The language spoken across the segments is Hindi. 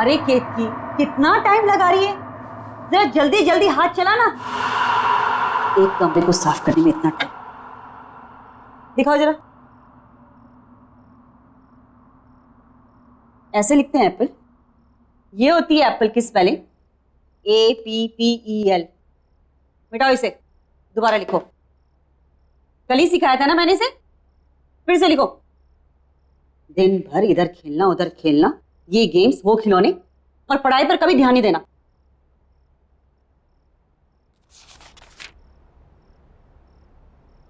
अरे केतकी, कितना टाइम लगा रही है? जरा जल्दी जल्दी हाथ चला ना। एक कमरे को साफ करने में इतना टाइम। दिखाओ जरा। ऐसे लिखते हैं एप्पल? ये होती है एप्पल की स्पेलिंग, APPEL। मिटाओ इसे, दोबारा लिखो। कल ही सिखाया था ना मैंने इसे, फिर से लिखो। दिन भर इधर खेलना उधर खेलना, ये गेम्स वो खिलौने, और पढ़ाई पर कभी ध्यान नहीं देना।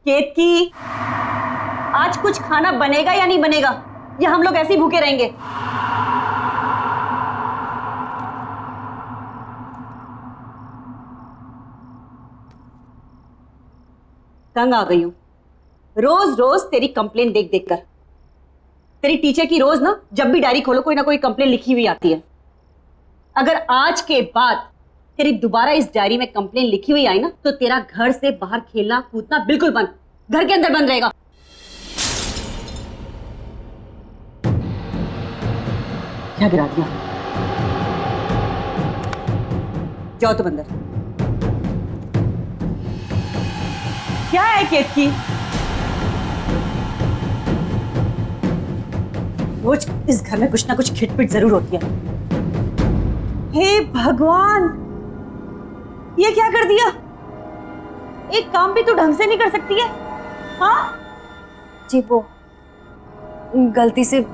केतकी, आज कुछ खाना बनेगा या नहीं बनेगा, या हम लोग ऐसे ही भूखे रहेंगे? तंग आ गई हूं रोज रोज तेरी कंप्लेन देख देख कर। तेरी टीचर की रोज ना, जब भी डायरी खोलो कोई ना कोई कंप्लेन लिखी हुई आती है। अगर आज के बाद तेरी दोबारा इस डायरी में कंप्लेन लिखी हुई आई ना, तो तेरा घर से बाहर खेलना कूदना बिल्कुल बंद, घर के अंदर बंद रहेगा। क्या गिरा दिया? जाओ तुम अंदर। क्या है केतकी? रोज इस घर में कुछ ना कुछ खिटपिट जरूर होती है। हे भगवान, ये क्या कर दिया? एक काम भी तू ढंग से नहीं कर सकती है? हाँ जी, वो गलती से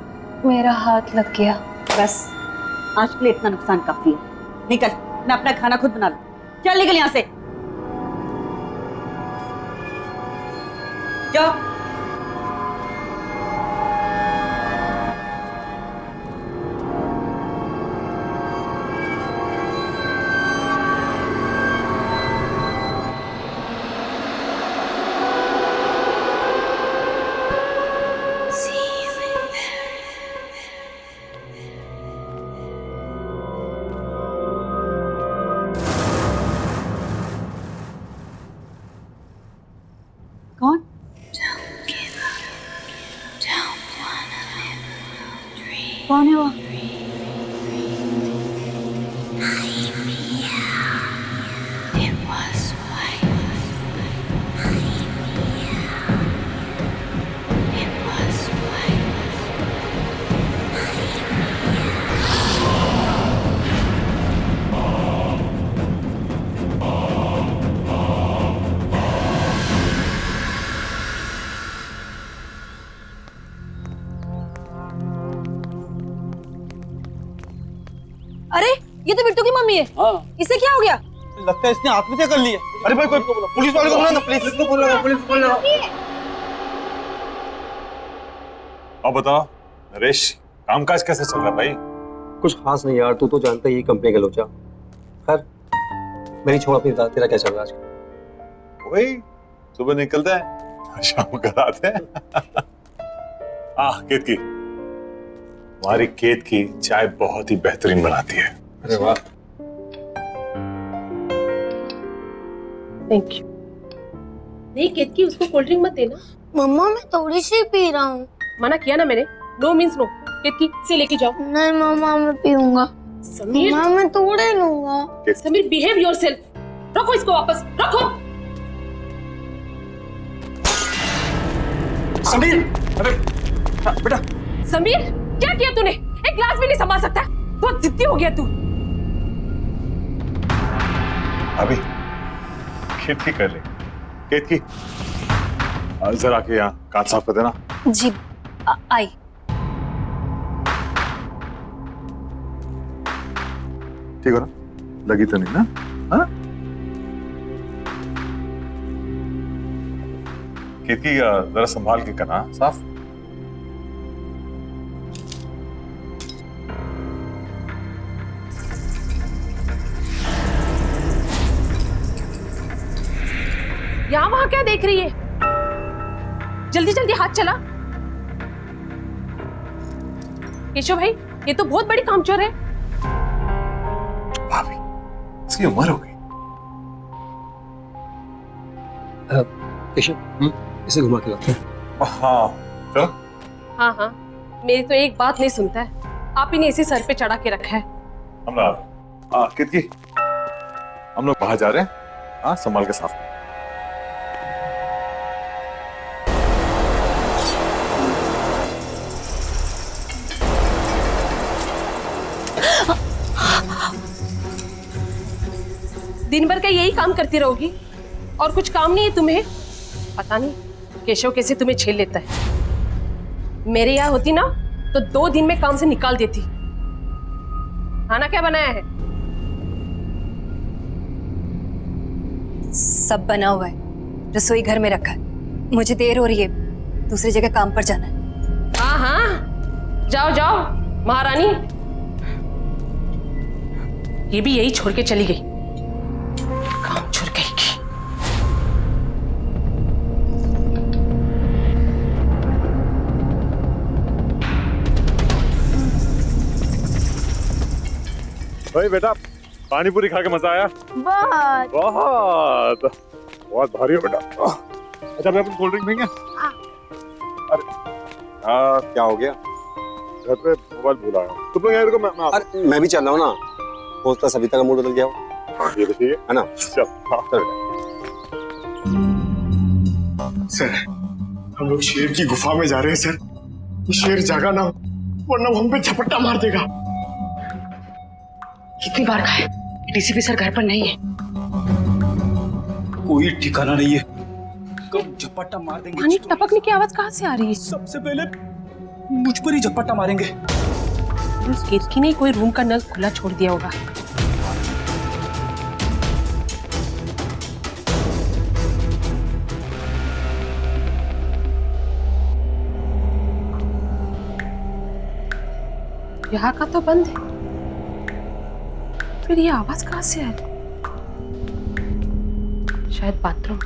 मेरा हाथ लग गया। बस आज के लिए इतना नुकसान काफी है। निकल, मैं अपना खाना खुद बना लूं। चल निकल यहां से, जाओ। कौन? कौन है वो? अरे ये तो बिट्टू की मम्मी है। हाँ। इसे क्या हो गया? लगता है इसने आत्महत्या कर ली है। अरे भाई कोई पुलिस वाले को बुला ना, पुलिस को बुला, पुलिस को बुला। अब बताओ नरेश, कामकाज कैसे चल रहा है भाई? कुछ खास नहीं यार, तू तो जानता ही है कंपनी का लोचा। खैर मेरी छोड़, अपनी बता, तेरा क्या चल रहा है आजकल? वही सुबह निकलते हैं शाम घर आते हैं। केतकी, हमारी खेत की चाय बहुत ही बेहतरीन बनाती है। अरे वाह, थैंक यू। नहीं केतकी, उसको कोल्ड ड्रिंक मत देना। मम्मा मैं थोड़ी सी पी रहा हूँ। मना किया ना मैंने, नो मीन्स नो। केतकी से लेके जाओ। नहीं मम्मा मैं पीऊंगा। समीर, मम्मा मैं थोड़े लूंगा। Sameer behave yourself. रखो इसको वापस, रखो। समीर, अरे बेटा। समीर क्या किया तूने? एक ग्लास भी नहीं संभाल सकता? बहुत जिद्दी हो गया तू। अभी खेत की कर ले। खेत की जरा के यहाँ कांच साफ कर देना। जी आई। ठीक हो ना? लगी तो नहीं ना? हाँ? खेत की जरा संभाल के करना साफ। यहाँ वहां क्या देख रही है? जल्दी जल्दी हाथ चला। केशव भाई, ये तो बहुत बड़ी कामचोर है। भाभी, इसकी उम्र हो गई। केशव, इसे घुमा के लाते हैं। हाँ चलो। हाँ हाँ, मेरी तो एक बात नहीं सुनता है। आप ही ने इसे सर पे चढ़ा के रखा है। हम लोग कितकी हम लोग बाहर जा रहे हैं। हाँ, संभाल के साफ। दिन भर का यही काम करती रहोगी और कुछ काम नहीं है तुम्हें? पता नहीं केशव कैसे तुम्हें झेल लेता है। मेरे यहाँ होती ना तो 2 दिन में काम से निकाल देती। खाना क्या बनाया है? सब बना हुआ है, रसोई घर में रखा है। मुझे देर हो रही है, दूसरी जगह काम पर जाना है। हाँ हाँ, जाओ जाओ महारानी। ये भी यही छोड़ के चली गई, काम छोड़ गई की। भाई बेटा, पानी पूरी खा के मजा आया? बहुत। बहुत बहुत भारी हो बेटा। अच्छा, मैं अपन कोल्ड ड्रिंक पीएंगे? अरे क्या हो गया? घर पे मोबाइल भूल आया। तुम लोग यार को मैं अरे मैं भी चल रहा हूँ ना, हो सकता है सविता का मूड बदल गया हो। हाँ, ये तो ठीक है ना? चल। हाँ। चल सर, हम लोग शेर की गुफा में जा रहे हैं सर। ये शेर जागा ना हो, वरना वो हम पे झपट्टा मार देगा। कितनी बार कहा है, डीसीपी सर घर पर नहीं है। कोई ठिकाना नहीं है, कब झपट्टा मार देंगे। पानी टपकने की आवाज कहाँ से आ रही है? सबसे पहले मुझ पर ही झपट्टा मारेंगे। उस केतकी ने कोई रूम का नल खुला छोड़ दिया होगा। यहाँ का तो बंद है, फिर ये आवाज कहाँ से आ रही? शायद बाथरूम।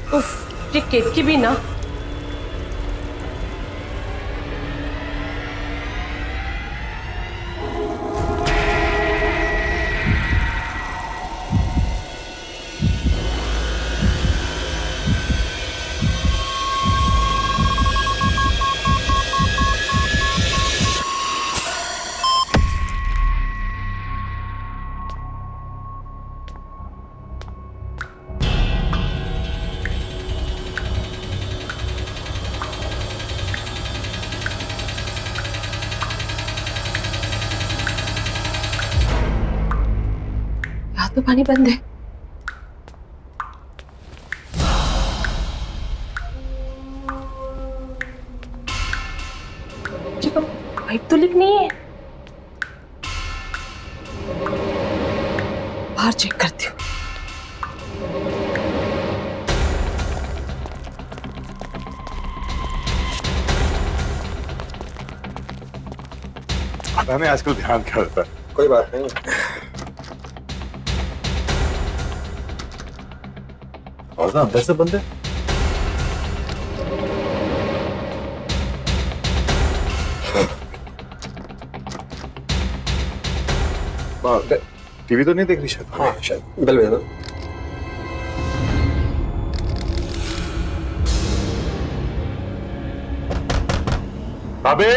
उफ, ये केतकी भी ना। यहाँ तो पानी बंद है। पाइप तो लीक नहीं है। बाहर चेक करती हूँ। मैंने आजकल ध्यान क्या रहता है? कोई बात नहीं। और ना अंदर से बंद है। टीवी तो नहीं देख रही शायद? हाँ शायद बेल बजा। अबे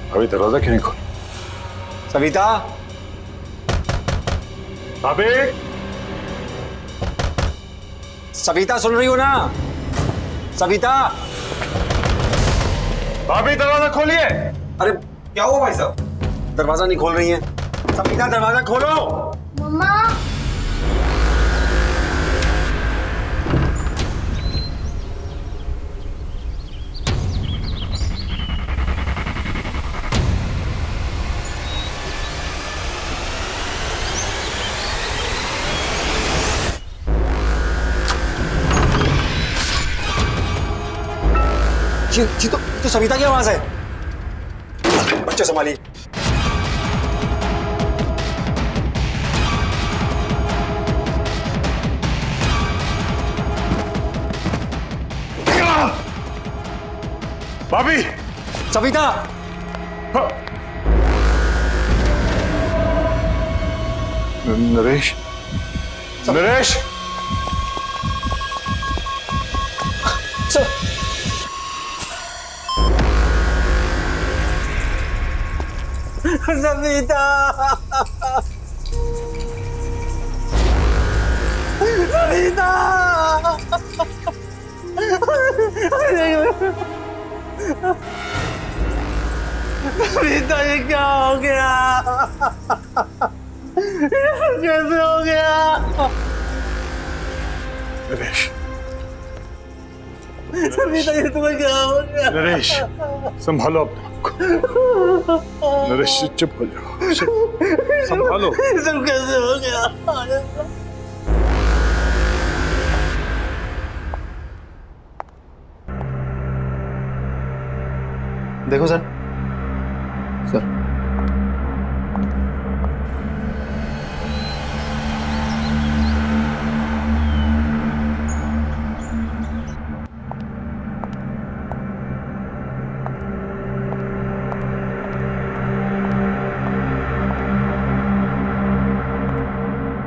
अभी दरवाजा क्यों नहीं खोल? सविता, अबे सविता सुन रही हो ना? सविता, भाभी दरवाजा खोलिए। अरे क्या हुआ भाई साहब? दरवाजा नहीं खोल रही है। सविता दरवाजा खोलो। मम्मा। जी तो सविता की आवाज है। बच्चे संभालिए। भाभी। सविता। नरेश, नरेश। सविता। सविता। सविता ये क्या हो गया? कैसे हो गया? नरेश, सविता ये तुम्हें क्या हो गया? नरेश, संभालो अपने आप को। नरेश चुप हो जाओ, संभालो। सब कैसे हो गया? देखो सर। सर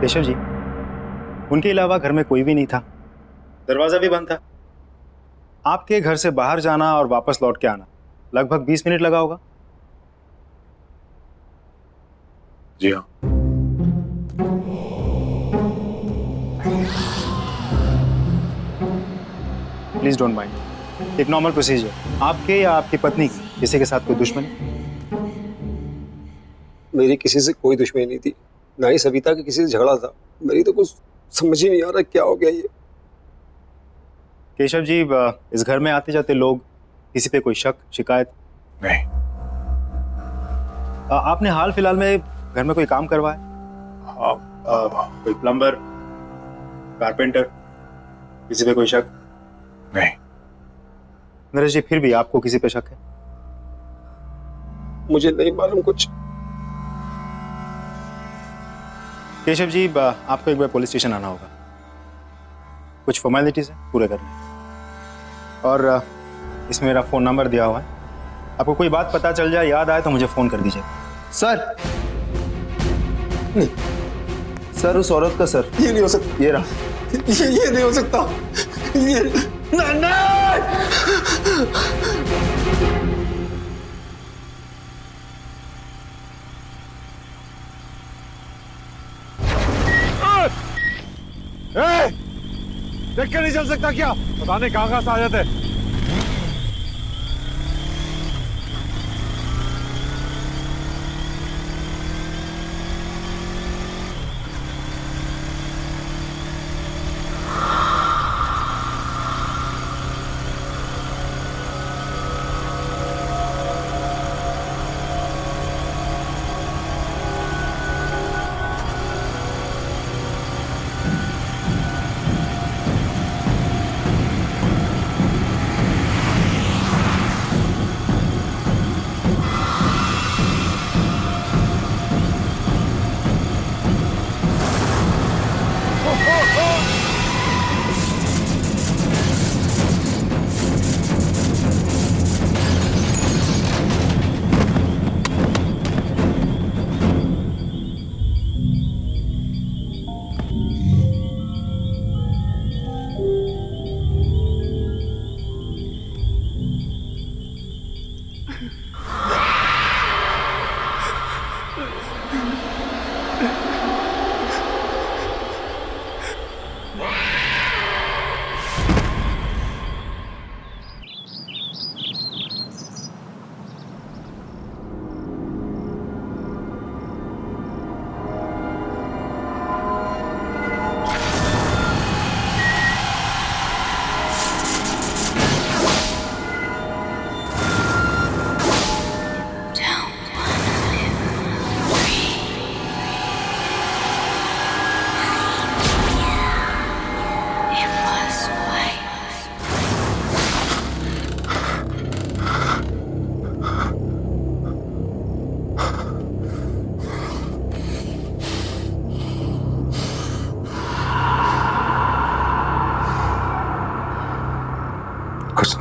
केशव जी, उनके अलावा घर में कोई भी नहीं था, दरवाजा भी बंद था। आपके घर से बाहर जाना और वापस लौट के आना लगभग 20 मिनट लगा होगा। जी हाँ। प्लीज डोंट माइंड, एक नॉर्मल प्रोसीजर। आपके या आपकी पत्नी की किसी के साथ कोई दुश्मनी? मेरी किसी से कोई दुश्मनी नहीं थी, ना ही सविता के किसी से झगड़ा था। मेरी तो कुछ समझ ही नहीं आ रहा क्या हो गया ये। केशव जी, इस घर में आते जाते लोग, किसी पे कोई शक शिकायत? नहीं। आपने हाल फिलहाल में घर में कोई काम करवाया? कोई प्लम्बर, कारपेंटर, किसी पे कोई शक? नहीं। नरेश जी, फिर भी आपको किसी पे शक है? मुझे नहीं मालूम कुछ। केशव जी, आपको एक बार पुलिस स्टेशन आना होगा, कुछ फॉर्मेलिटीज है पूरे करने। और इसमें मेरा फोन नंबर दिया हुआ है, आपको कोई बात पता चल जाए, याद आए तो मुझे फोन कर दीजिए। सर नहीं, सर उस औरत का सर, ये नहीं हो सकता। ये रहा। ये नहीं हो सकता। ये देख के नहीं चल सकता क्या? पता नहीं कहां से आ जाते।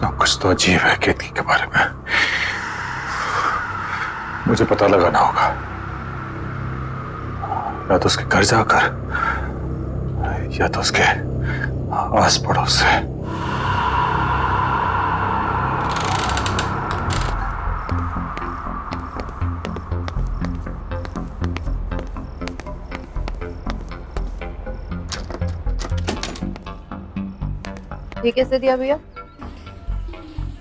ना कुछ तो अजीब है केतकी के बारे में। मुझे पता लगाना होगा, या तो उसके घर जाकर या तो उसके आस पड़ोस से। ये कैसे दिया भैया?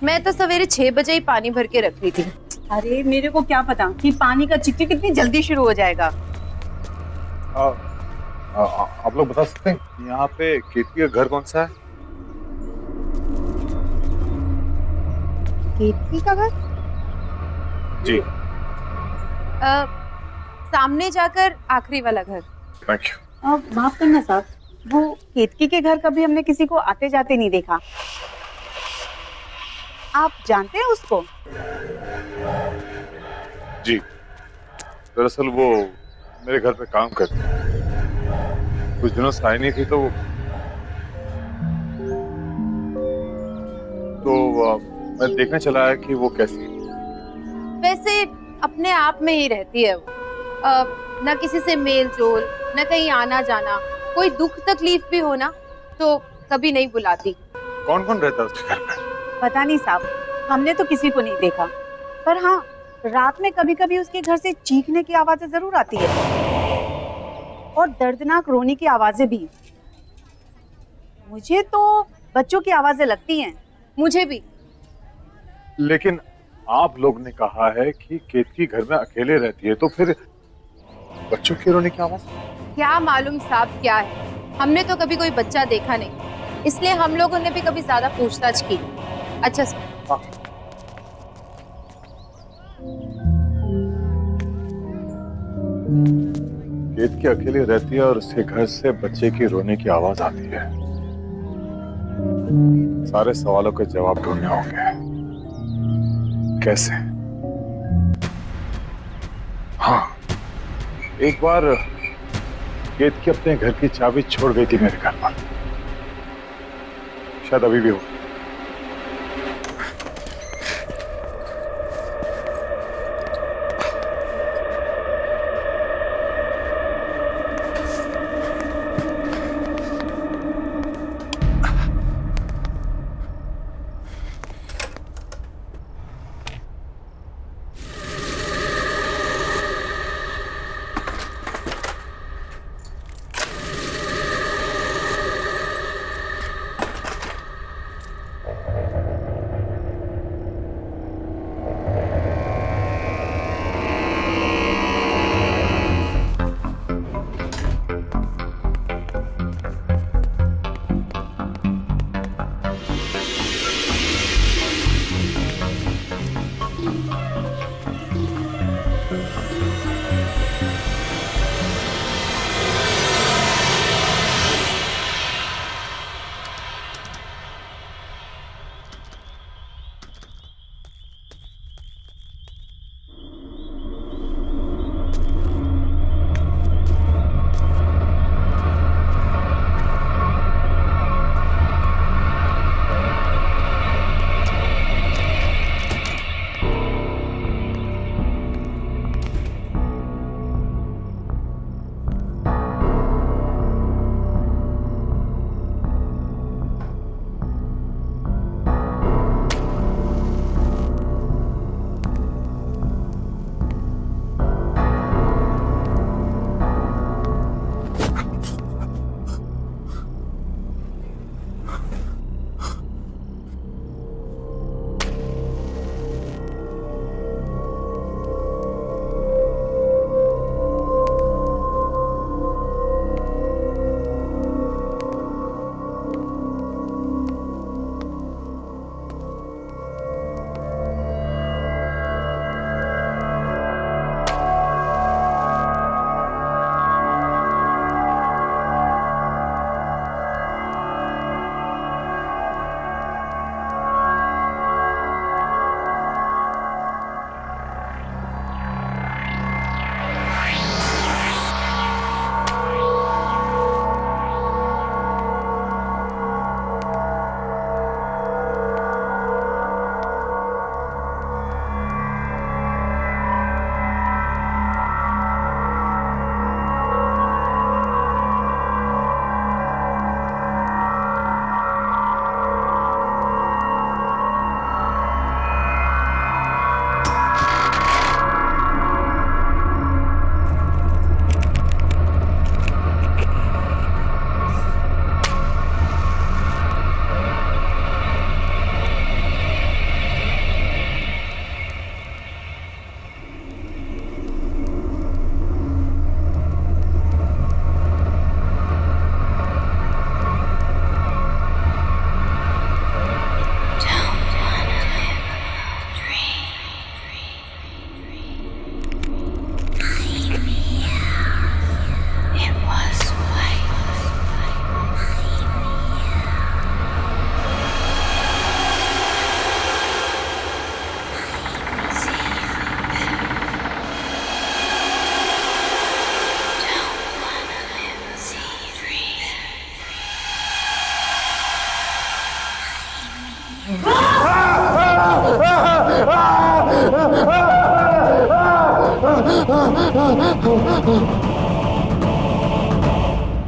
मैं तो सवेरे 6 बजे ही पानी भर के रख ली थी। अरे मेरे को क्या पता कि पानी का चिक्की कितनी जल्दी शुरू हो जाएगा। आप लोग बता सकते हैं यहाँ पे केतकी का घर कौन सा है? केतकी का घर? जी। सामने जाकर आखिरी वाला घर। Thank you. माफ करना साहब, वो केतकी के घर कभी हमने किसी को आते जाते नहीं देखा। आप जानते हैं उसको? जी, दरअसल वो मेरे घर पे काम करती है। कुछ दिनों से आई नहीं थी तो मैं देखने चला आया कि वो कैसी है। वैसे अपने आप में ही रहती है वो। ना किसी से मेल जोल, ना कहीं आना जाना। कोई दुख तकलीफ भी हो ना तो कभी नहीं बुलाती। कौन कौन रहता है उसके घर में? पता नहीं साहब, हमने तो किसी को नहीं देखा, पर हाँ रात में कभी कभी उसके घर से चीखने की आवाजें जरूर आती है और दर्दनाक रोने की आवाजें भी। मुझे तो बच्चों की आवाजें लगती हैं। मुझे भी। लेकिन आप लोग ने कहा है कि केतकी घर में अकेले रहती है, तो फिर बच्चों की रोने की आवाज? क्या मालूम साहब क्या है, हमने तो कभी कोई बच्चा देखा नहीं, इसलिए हम लोगों ने भी कभी ज्यादा पूछताछ की। अच्छा सर। हाँ। केतकी अकेले रहती है और उसके घर से बच्चे की रोने की आवाज आती है। सारे सवालों के जवाब ढूंढने होंगे। कैसे? हाँ, एक बार केतकी अपने घर की चाबी छोड़ गई थी मेरे घर पर, शायद अभी भी हो।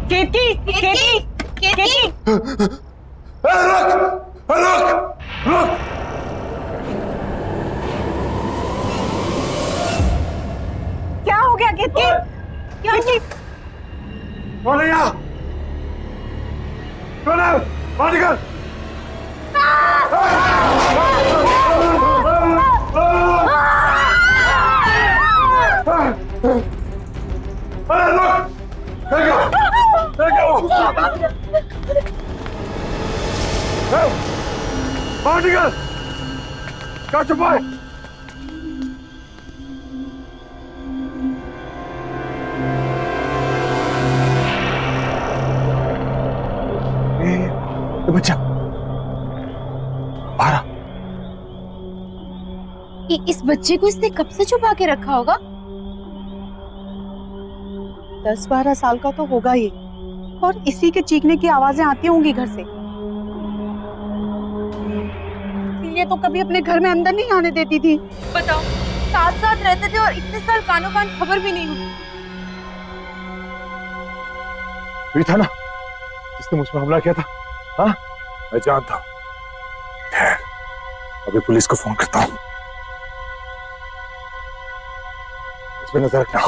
केतकी केतकी केतकी क्या हो गया केतकी? क्या कौन है यहाँ? कौन है? बाहर निकल! अरे रुक! देखो! देखो! बाहर निकल! क्या छुपा है? ये बच्चा बाहर आ। इस बच्चे को इसने कब से छुपा के रखा होगा? 10-12 साल का तो होगा ही, और इसी के चीखने की आवाजें आती होंगी घर से। ये तो कभी अपने घर में अंदर नहीं आने देती थी। बताओ, साथ साथ रहते थे और इतने साल कानों कान खबर भी नहीं हुई। ये था ना जिसने मुझ पर हमला किया था? हाँ, मैं जानता हूँ। खैर, अभी पुलिस को फोन करता हूँ। इस पे नजर रखना।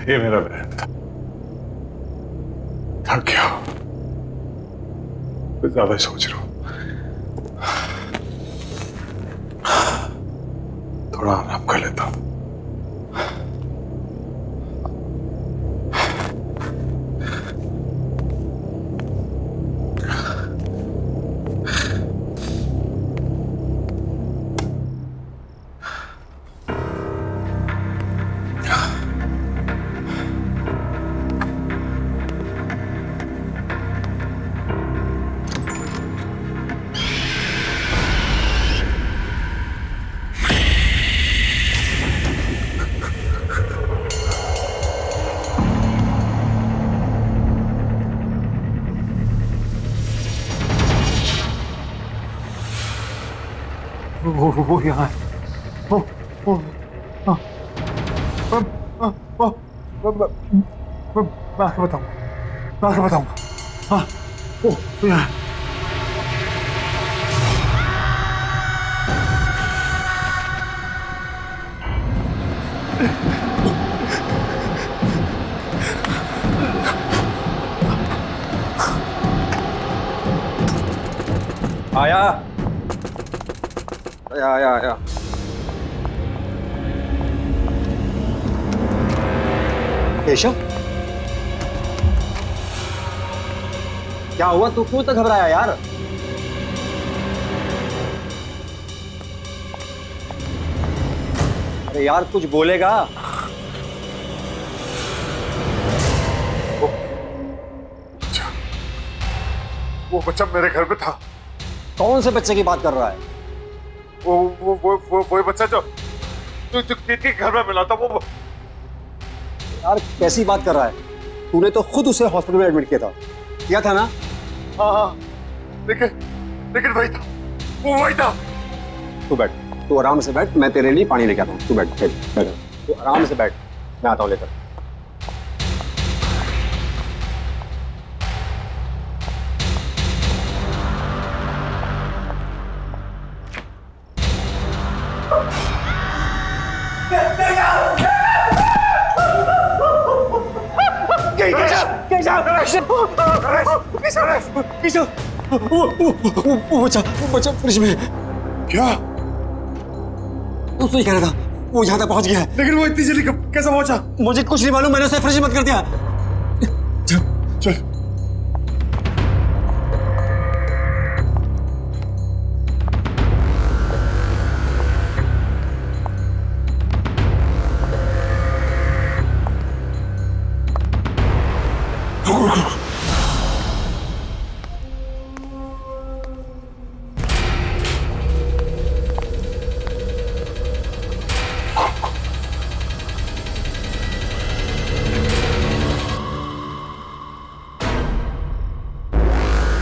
ये मेरा बहन था। थक गया, मैं ज्यादा सोच रहा हूं। थोड़ा आराम कर लेता हूं। वो यहाँ है। मैं आपको बताऊंगा। हाँ, वो यहाँ है। आया आया आया आया। केशव, क्या हुआ? तू क्यों तो घबराया यार? अरे अरे यार कुछ बोलेगा। वो बच्चा मेरे घर पे था। कौन से बच्चे की बात कर रहा है? वो बच्चा जो केत के घर में मिला था। वो यार कैसी बात कर रहा है? तूने तो खुद उसे हॉस्पिटल में एडमिट किया था ना? हाँ, लेकिन वही था, वो वही था। तू बैठ, तू आराम से बैठ, मैं तेरे लिए पानी लेकर आता हूँ। तू बैठ, तू आराम से बैठ, मैं आता हूँ लेकर। वो बच्चा फ्रिज में। क्या? तू तो ही कह रहा था वो यहाँ तक पहुंच गया है। लेकिन वो इतनी जल्दी कैसे पहुंचा? मुझे कुछ नहीं मालूम, मैंने उसे फ्रिज में बंद कर दिया। चल।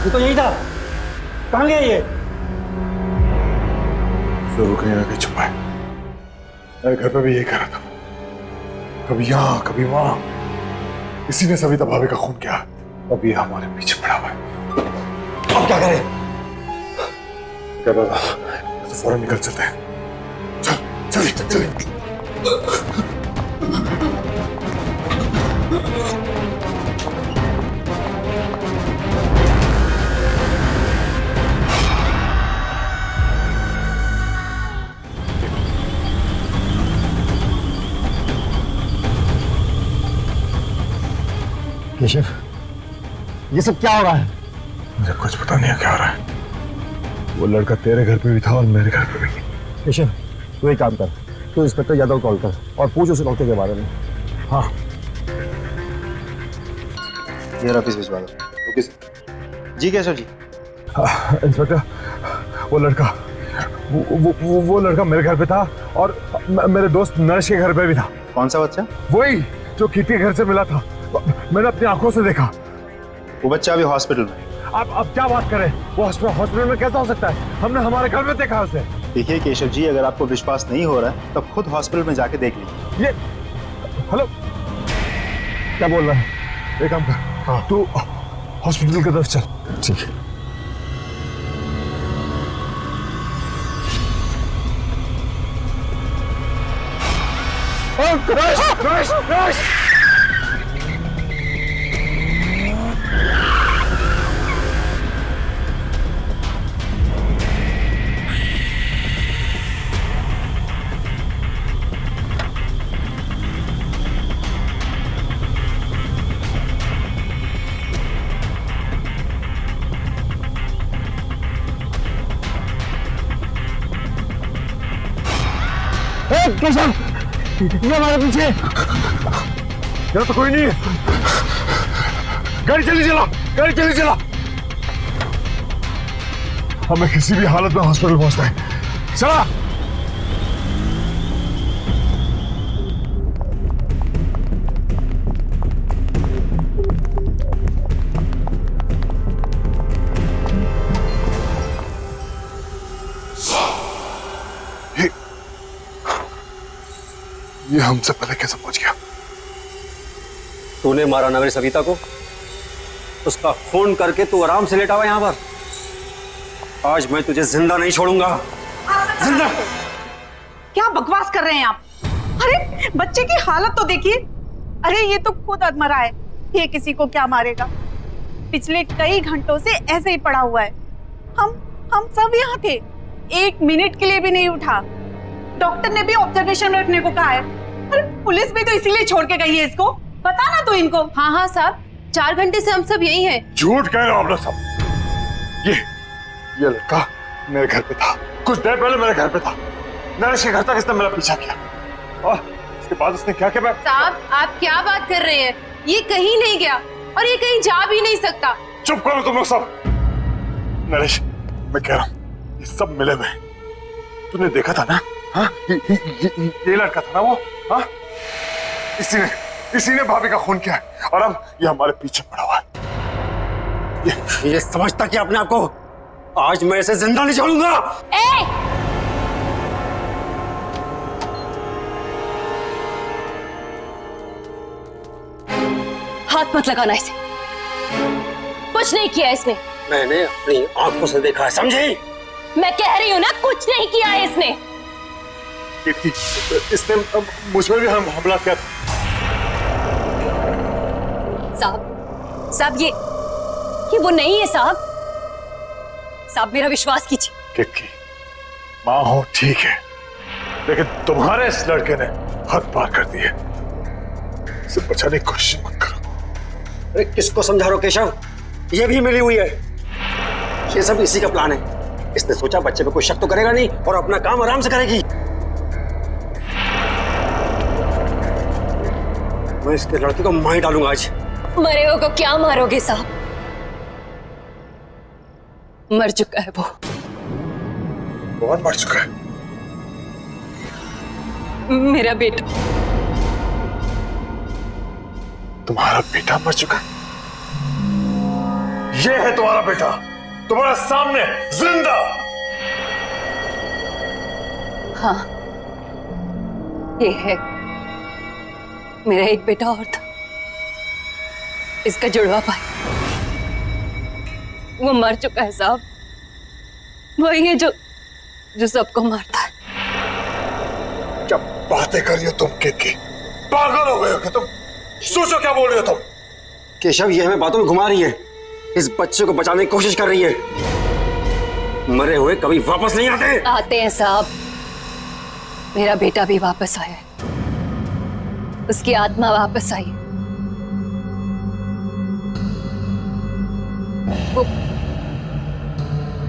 तू तो यही था, कहाँ गया ये? जरूर कहीं ना कहीं छुपा है। मेरे घर पे भी यही करा था, कभी यहाँ कभी वहां। इसी ने सविता भाभी का खून किया, अभी हमारे पीछे पड़ा हुआ है। अब क्या करें? कह रहा था तो फौरन निकल चलते हैं। चल। केशव, ये सब क्या हो रहा है? मुझे कुछ पता नहीं है क्या हो रहा है। वो लड़का तेरे घर पे भी था और मेरे घर पे भी। केशव, तू एक काम कर, तू इंस्पेक्टर यादव को कॉल कर और पूछ उसे डॉक्टर के बारे में। हाँ, ये ऑफिस भिजवा दो। Okay sir. जी केशव जी। इंस्पेक्टर, वो लड़का मेरे घर पे था और मेरे दोस्त नरेश के घर पे भी था। कौन सा बच्चा? वही जो कीर्ति के घर से मिला था, मैंने अपनी आंखों से देखा। वो बच्चा अभी हॉस्पिटल में। अब क्या बात करें? वो हॉस्पिटल में कैसा हो सकता है? हमने हमारे घर में देखा उसे। देखिए केशव जी, अगर आपको विश्वास नहीं हो रहा है तब खुद हॉस्पिटल में जाके देख लीजिए। ये हेलो, क्या बोल रहा है? एक काम कर, हाँ तू हॉस्पिटल की तरफ चल। ठीक है। नरेश! केशव, ये हमारे पीछे। यहाँ तो कोई नहीं है। गाड़ी चली चला। हमें किसी भी हालत में हॉस्पिटल पहुंचना है। चला। ये हमसे पहले कैसे पहुंच गया? तूने मारा ना मेरी सविता को, उसका फोन करके तू आराम से लेटा हुआ यहाँ पर। आज मैं तुझे जिंदा नहीं छोड़ूंगा। जिंदा? क्या बकवास कर रहे हैं आप? अरे बच्चे की हालत तो देखिए। अरे ये तो खुद अधमरा है, ये किसी को क्या मारेगा? पिछले कई घंटों से ऐसे ही पड़ा हुआ है। हम सब यहाँ थे, 1 मिनट के लिए भी नहीं उठा। डॉक्टर ने भी ऑब्जर्वेशन में रखने को कहा है। अरे पुलिस भी तो इसीलिए छोड़ के गई है इसको। बता ना तू इनको। हाँ साहब, 4 घंटे से हम सब यही हैं। झूठ कह रहे हो आप लोग सब। ये लड़का मेरे घर पे था, कुछ देर पहले मेरे घर पे था। नरेश के घर तक इसने मेरा पीछा किया। और उसके बाद उसने क्या किया? साहब आप क्या बात कर रहे हैं? ये कहीं नहीं गया और ये कहीं जा भी नहीं सकता। चुप करो तुम लोग सब। नरेश, मैं कह रहा हूँ ये सब मिले हुए हैं। तूने देखा था ना? हाँ, ये लड़का था ना वो? हाँ, इसी ने भाभी का खून किया है और अब ये हमारे पीछे पड़ा हुआ है। ये समझता कि अपने आप को आज मैं इसे जिंदा नहीं छोड़ूंगा। हाथ मत लगाना इसे, कुछ नहीं किया इसने। मैंने अपनी आंखों से देखा है, समझी? मैं कह रही हूँ ना, कुछ नहीं किया है इसने। इसने मुझ पर भी हमला किया। साहब ये वो नहीं है साहब। साहब मेरा विश्वास कीजिए। किक्की, माँ हो ठीक है, लेकिन तुम्हारे इस लड़के ने हद पार कर दी है। इसे बचाने की कोशिश मत करो। अरे किसको समझा रहे हो केशव? ये भी मिली हुई है। ये सब इसी का प्लान है। इसने सोचा बच्चे पे कोई शक तो करेगा नहीं और अपना काम आराम से करेगी। मैं इसके लड़के को मार डालूंगा आज। मरे हो को क्या मारोगे साहब? मर चुका है वो। कौन मर चुका है? मेरा बेटा। तुम्हारा बेटा मर चुका है? ये है तुम्हारा बेटा, तुम्हारे सामने जिंदा। हाँ, ये है। मेरा एक बेटा और था, इसका जुड़वा भाई। वो मर चुका है साहब। वही है जो सबको मारता है। क्या बातें कर रही हो तुम किक्की? पागल हो गए हो क्या तुम? सोचो क्या बोल रही हो तुम? केशव ये हमें बातों में घुमा रही है। इस बच्चे को बचाने की कोशिश कर रही है। मरे हुए कभी वापस नहीं आते। आते हैं साहब। मेरा बेटा भी वापस आया है, उसकी आत्मा वापस आई है।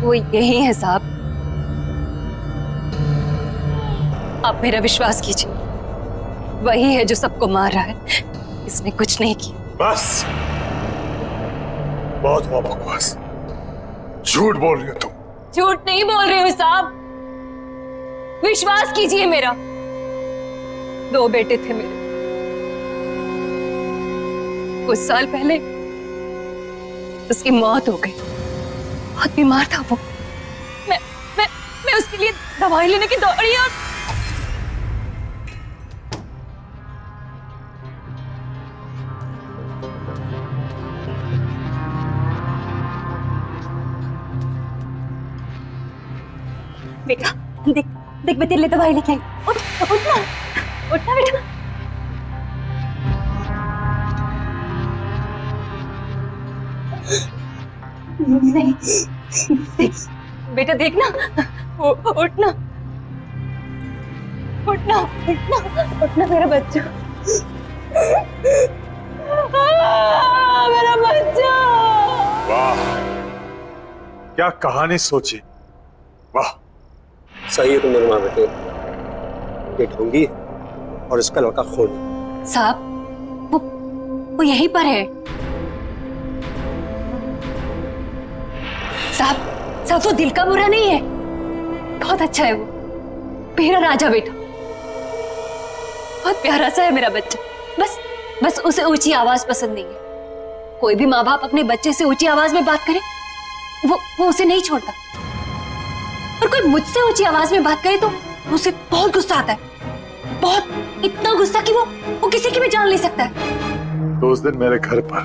वो यही है साहब। आप मेरा विश्वास कीजिए, वही है जो सबको मार रहा है। इसने कुछ नहीं किया। बस, बहुत हुआ बकवास। झूठ बोल रही हो तुम। झूठ नहीं बोल रही हूँ साहब, विश्वास कीजिए मेरा। 2 बेटे थे मेरे। कुछ साल पहले उसकी मौत हो गई। बहुत बीमार था वो। मैं उसके लिए दवाई लेने की दौड़ी और बेटा देख देख, मैं तेरे लिए दवाई लेके आई। उठना उठना बेटा। नहीं देख बेटा, देखना। उठना उठना उठना उठना मेरा बच्चा। मेरा बच्चा। वाह, क्या कहानी सोची। वाह, सही है तुम दोनों माँ बेटे। ये ढूंढी और इसका लड़का खून। साहब वो यहीं पर है। साहब वो दिल का बुरा नहीं है, बहुत अच्छा है वो। मेरा राजा बेटा, बहुत प्यारा सा है मेरा बच्चा। बस उसे ऊंची आवाज पसंद नहीं है। कोई भी माँ बाप अपने बच्चे से ऊंची आवाज में बात करे वो उसे नहीं छोड़ता। और कोई मुझसे ऊंची आवाज में बात करे तो उसे बहुत गुस्सा आता है। बहुत, इतना गुस्सा कि वो किसी की भी जान ले सकता है। तो उस दिन मेरे घर पर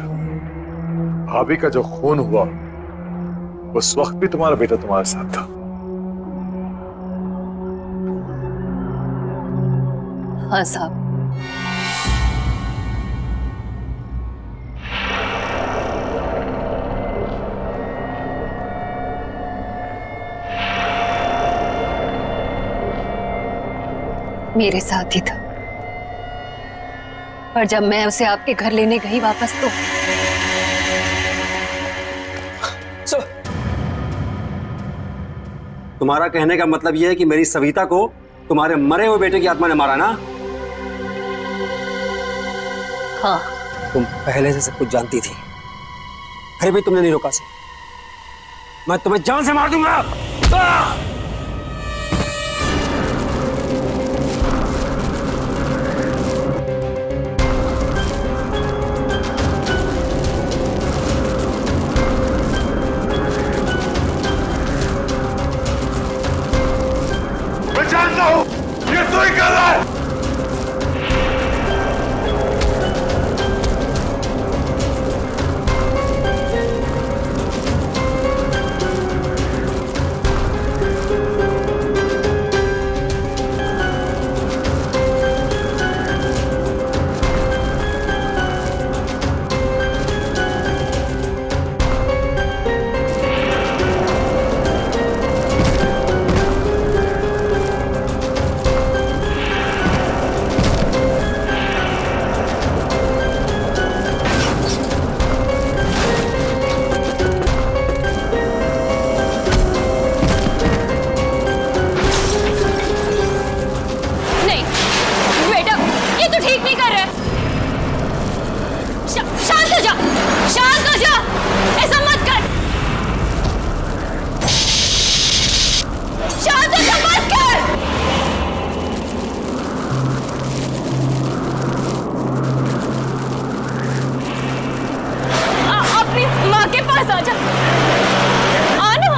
भाभी का जो खून हुआ, उस वक्त भी तुम्हारा बेटा तुम्हारे साथ था। हाँ साहब। मेरे साथ ही था, पर जब मैं उसे आपके घर लेने गई वापस तो तुम्हारा कहने का मतलब यह है कि मेरी सविता को तुम्हारे मरे हुए बेटे की आत्मा ने मारा ना? हाँ। तुम पहले से सब कुछ जानती थी, फिर भी तुमने नहीं रोका से। मैं तुम्हें जान से मार दूंगा। मैं जानता हूं ये तू ही कर रहा है। नहीं बेटा, ये तो ठीक नहीं कर रहे। शांत हो जा, शांत हो जा, ऐसा मत कर। शांत हो जा, बस कर। अपनी माँ के पास आ जा, आना।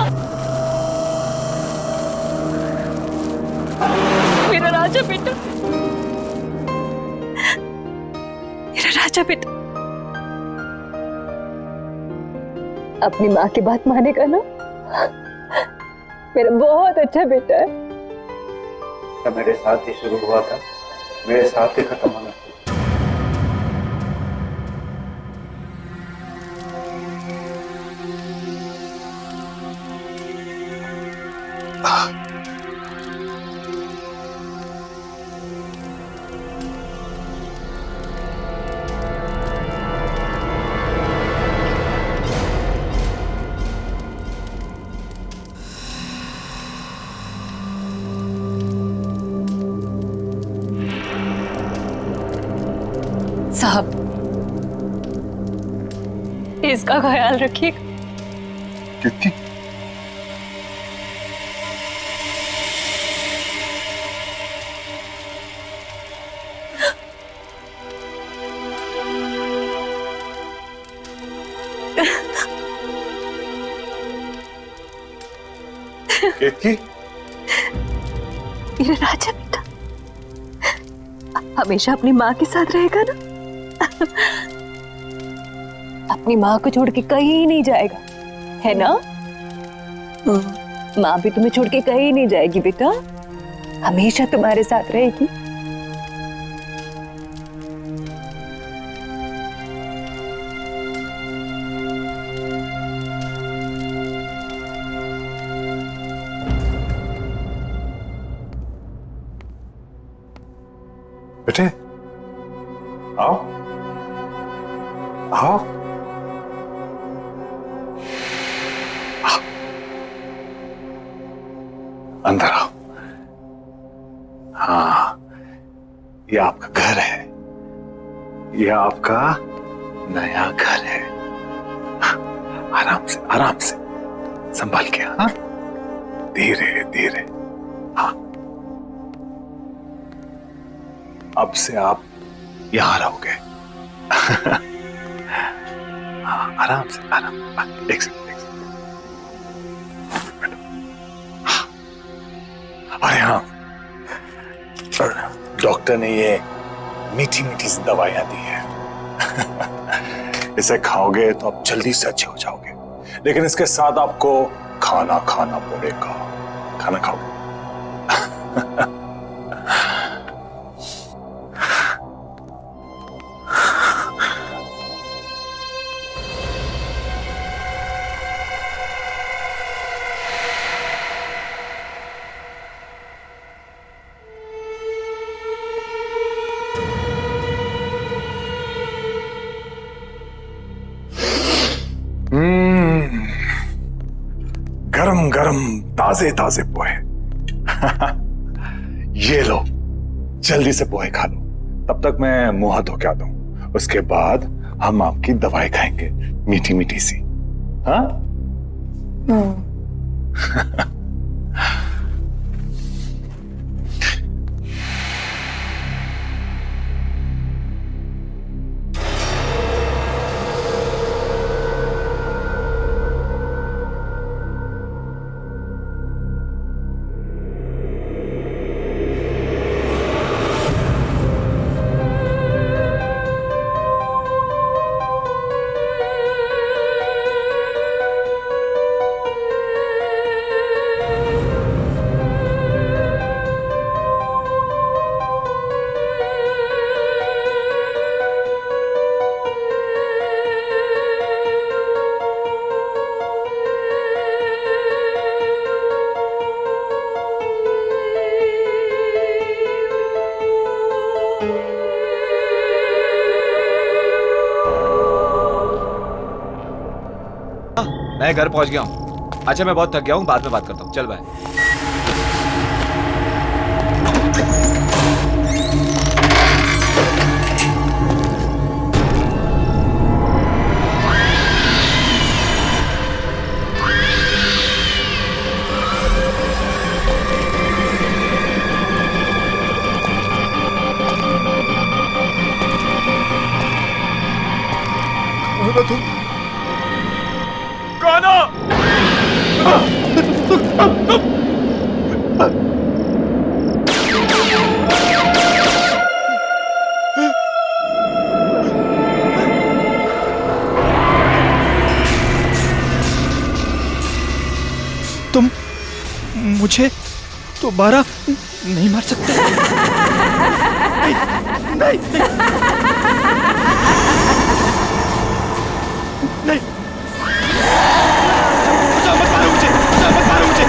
मेरा राजा बेटा, मेरा राजा बेटा, अपनी माँ की बात मानेगा ना? मेरा बहुत अच्छा बेटा है। मेरे साथ ही शुरू हुआ था, मेरे साथ ही खत्म होना। साहब, इसका ख्याल रखिएगा। कितनी केतकी? मेरा राजा बेटा हमेशा अपनी माँ के साथ रहेगा ना? अपनी माँ को छोड़ के कहीं नहीं जाएगा, है ना? माँ भी तुम्हें छोड़ के कहीं नहीं जाएगी बेटा, हमेशा तुम्हारे साथ रहेगी। बेटे आओ आओ। अंदर आओ। हाँ, ये आपका घर है, ये आपका नया घर है। आराम से संभाल के। हाँ, धीरे धीरे। हाँ, अब से आप यहां रहोगे। हाँ, आराम से एक सेकंड। अरे हाँ, डॉक्टर ने ये मीठी मीठी सी दवाइयां दी है। इसे खाओगे तो आप जल्दी से अच्छे हो जाओगे, लेकिन इसके साथ आपको खाना खाना पड़ेगा। खाना खाओगे? गरम गरम ताजे ताजे पोहे। ये लो, जल्दी से पोहे खा लो, तब तक मैं मुंह हाथ धो के आता हूं। उसके बाद हम आपकी दवाई खाएंगे, मीठी मीठी सी। हाँ? मैं घर पहुंच गया हूँ। अच्छा मैं बहुत थक गया हूँ, बाद में बात करता हूँ। चल बाय। तुम मुझे दोबारा नहीं मार सकते। नहीं, नहीं, नहीं। बचाओ, मत मारो मुझे, बचाओ, मत मारो मुझे।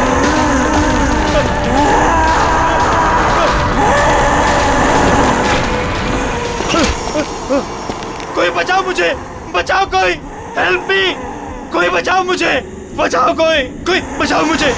कोई बचाओ मुझे, बचाओ कोई, हेल्प मी, कोई बचाओ मुझे, बचाओ कोई बचाओ मुझे।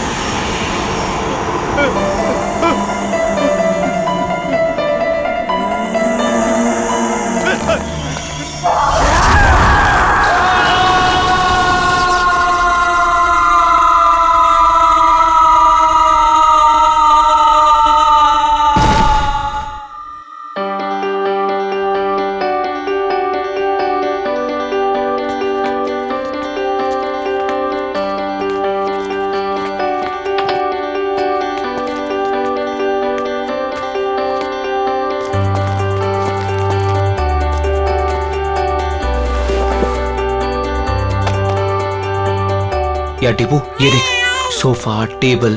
यार टीपू, ये देख, सोफा, टेबल,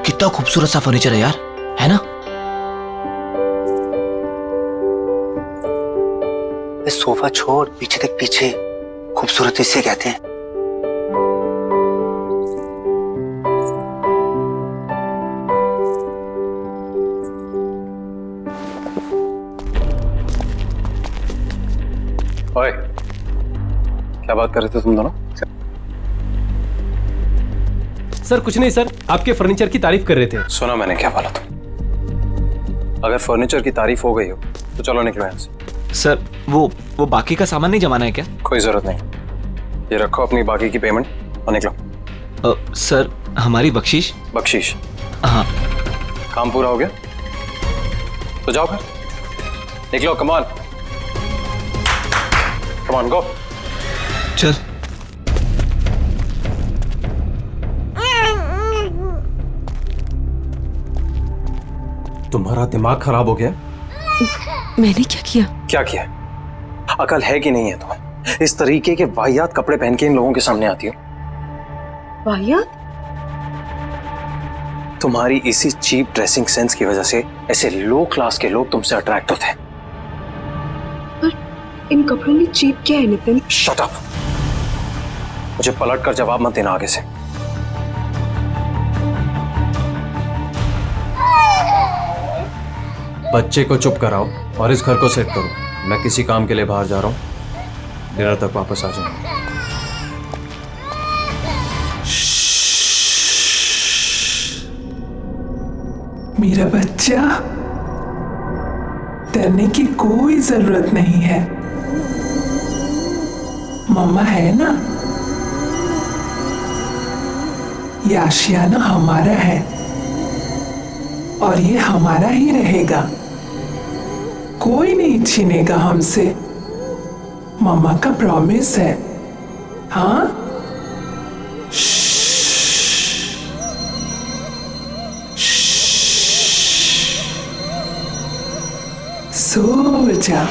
कितना खूबसूरत सा फर्नीचर है यार, है ना? सोफा छोड़, पीछे देख, पीछे खूबसूरत इसे कहते हैं। ओए, क्या बात कर रहे थे तुम दोनों? सर कुछ नहीं सर, आपके फर्नीचर की तारीफ कर रहे थे। सुना मैंने क्या बोला था? अगर फर्नीचर की तारीफ हो गई हो तो चलो निकलो यहाँ से। सर वो बाकी का सामान नहीं जमाना है क्या? कोई जरूरत नहीं, ये रखो अपनी बाकी की पेमेंट और निकलो। सर हमारी बख्शीश? बख्शीश? हाँ। काम पूरा हो गया तो जाओ फिर, निकलो। कम ऑन, कम ऑन, गो। चल। तुम्हारा दिमाग खराब हो गया? मैंने क्या किया? क्या किया? अकल है कि नहीं है तुम्हें? इस तरीके के वाहियात कपड़े पहन के इन लोगों के सामने आती हो। वाहियात? तुम्हारी इसी चीप ड्रेसिंग सेंस की वजह से ऐसे लो क्लास के लोग तुमसे अट्रैक्ट होते हैं। पर इन कपड़ों में चीप क्या है नितिन? शट अप, मुझे पलट कर जवाब मत देना आगे से। बच्चे को चुप कराओ और इस घर को सेट करो। मैं किसी काम के लिए बाहर जा रहा हूँ, डिनर तक वापस आ जाऊंगा। मेरा बच्चा, डरने की कोई जरूरत नहीं है। मम्मा है ना, ये आशियाना हमारा है और ये हमारा ही रहेगा, कोई नहीं छीनेगा हमसे। मम्मा का प्रॉमिस है। हाँ, सो जा।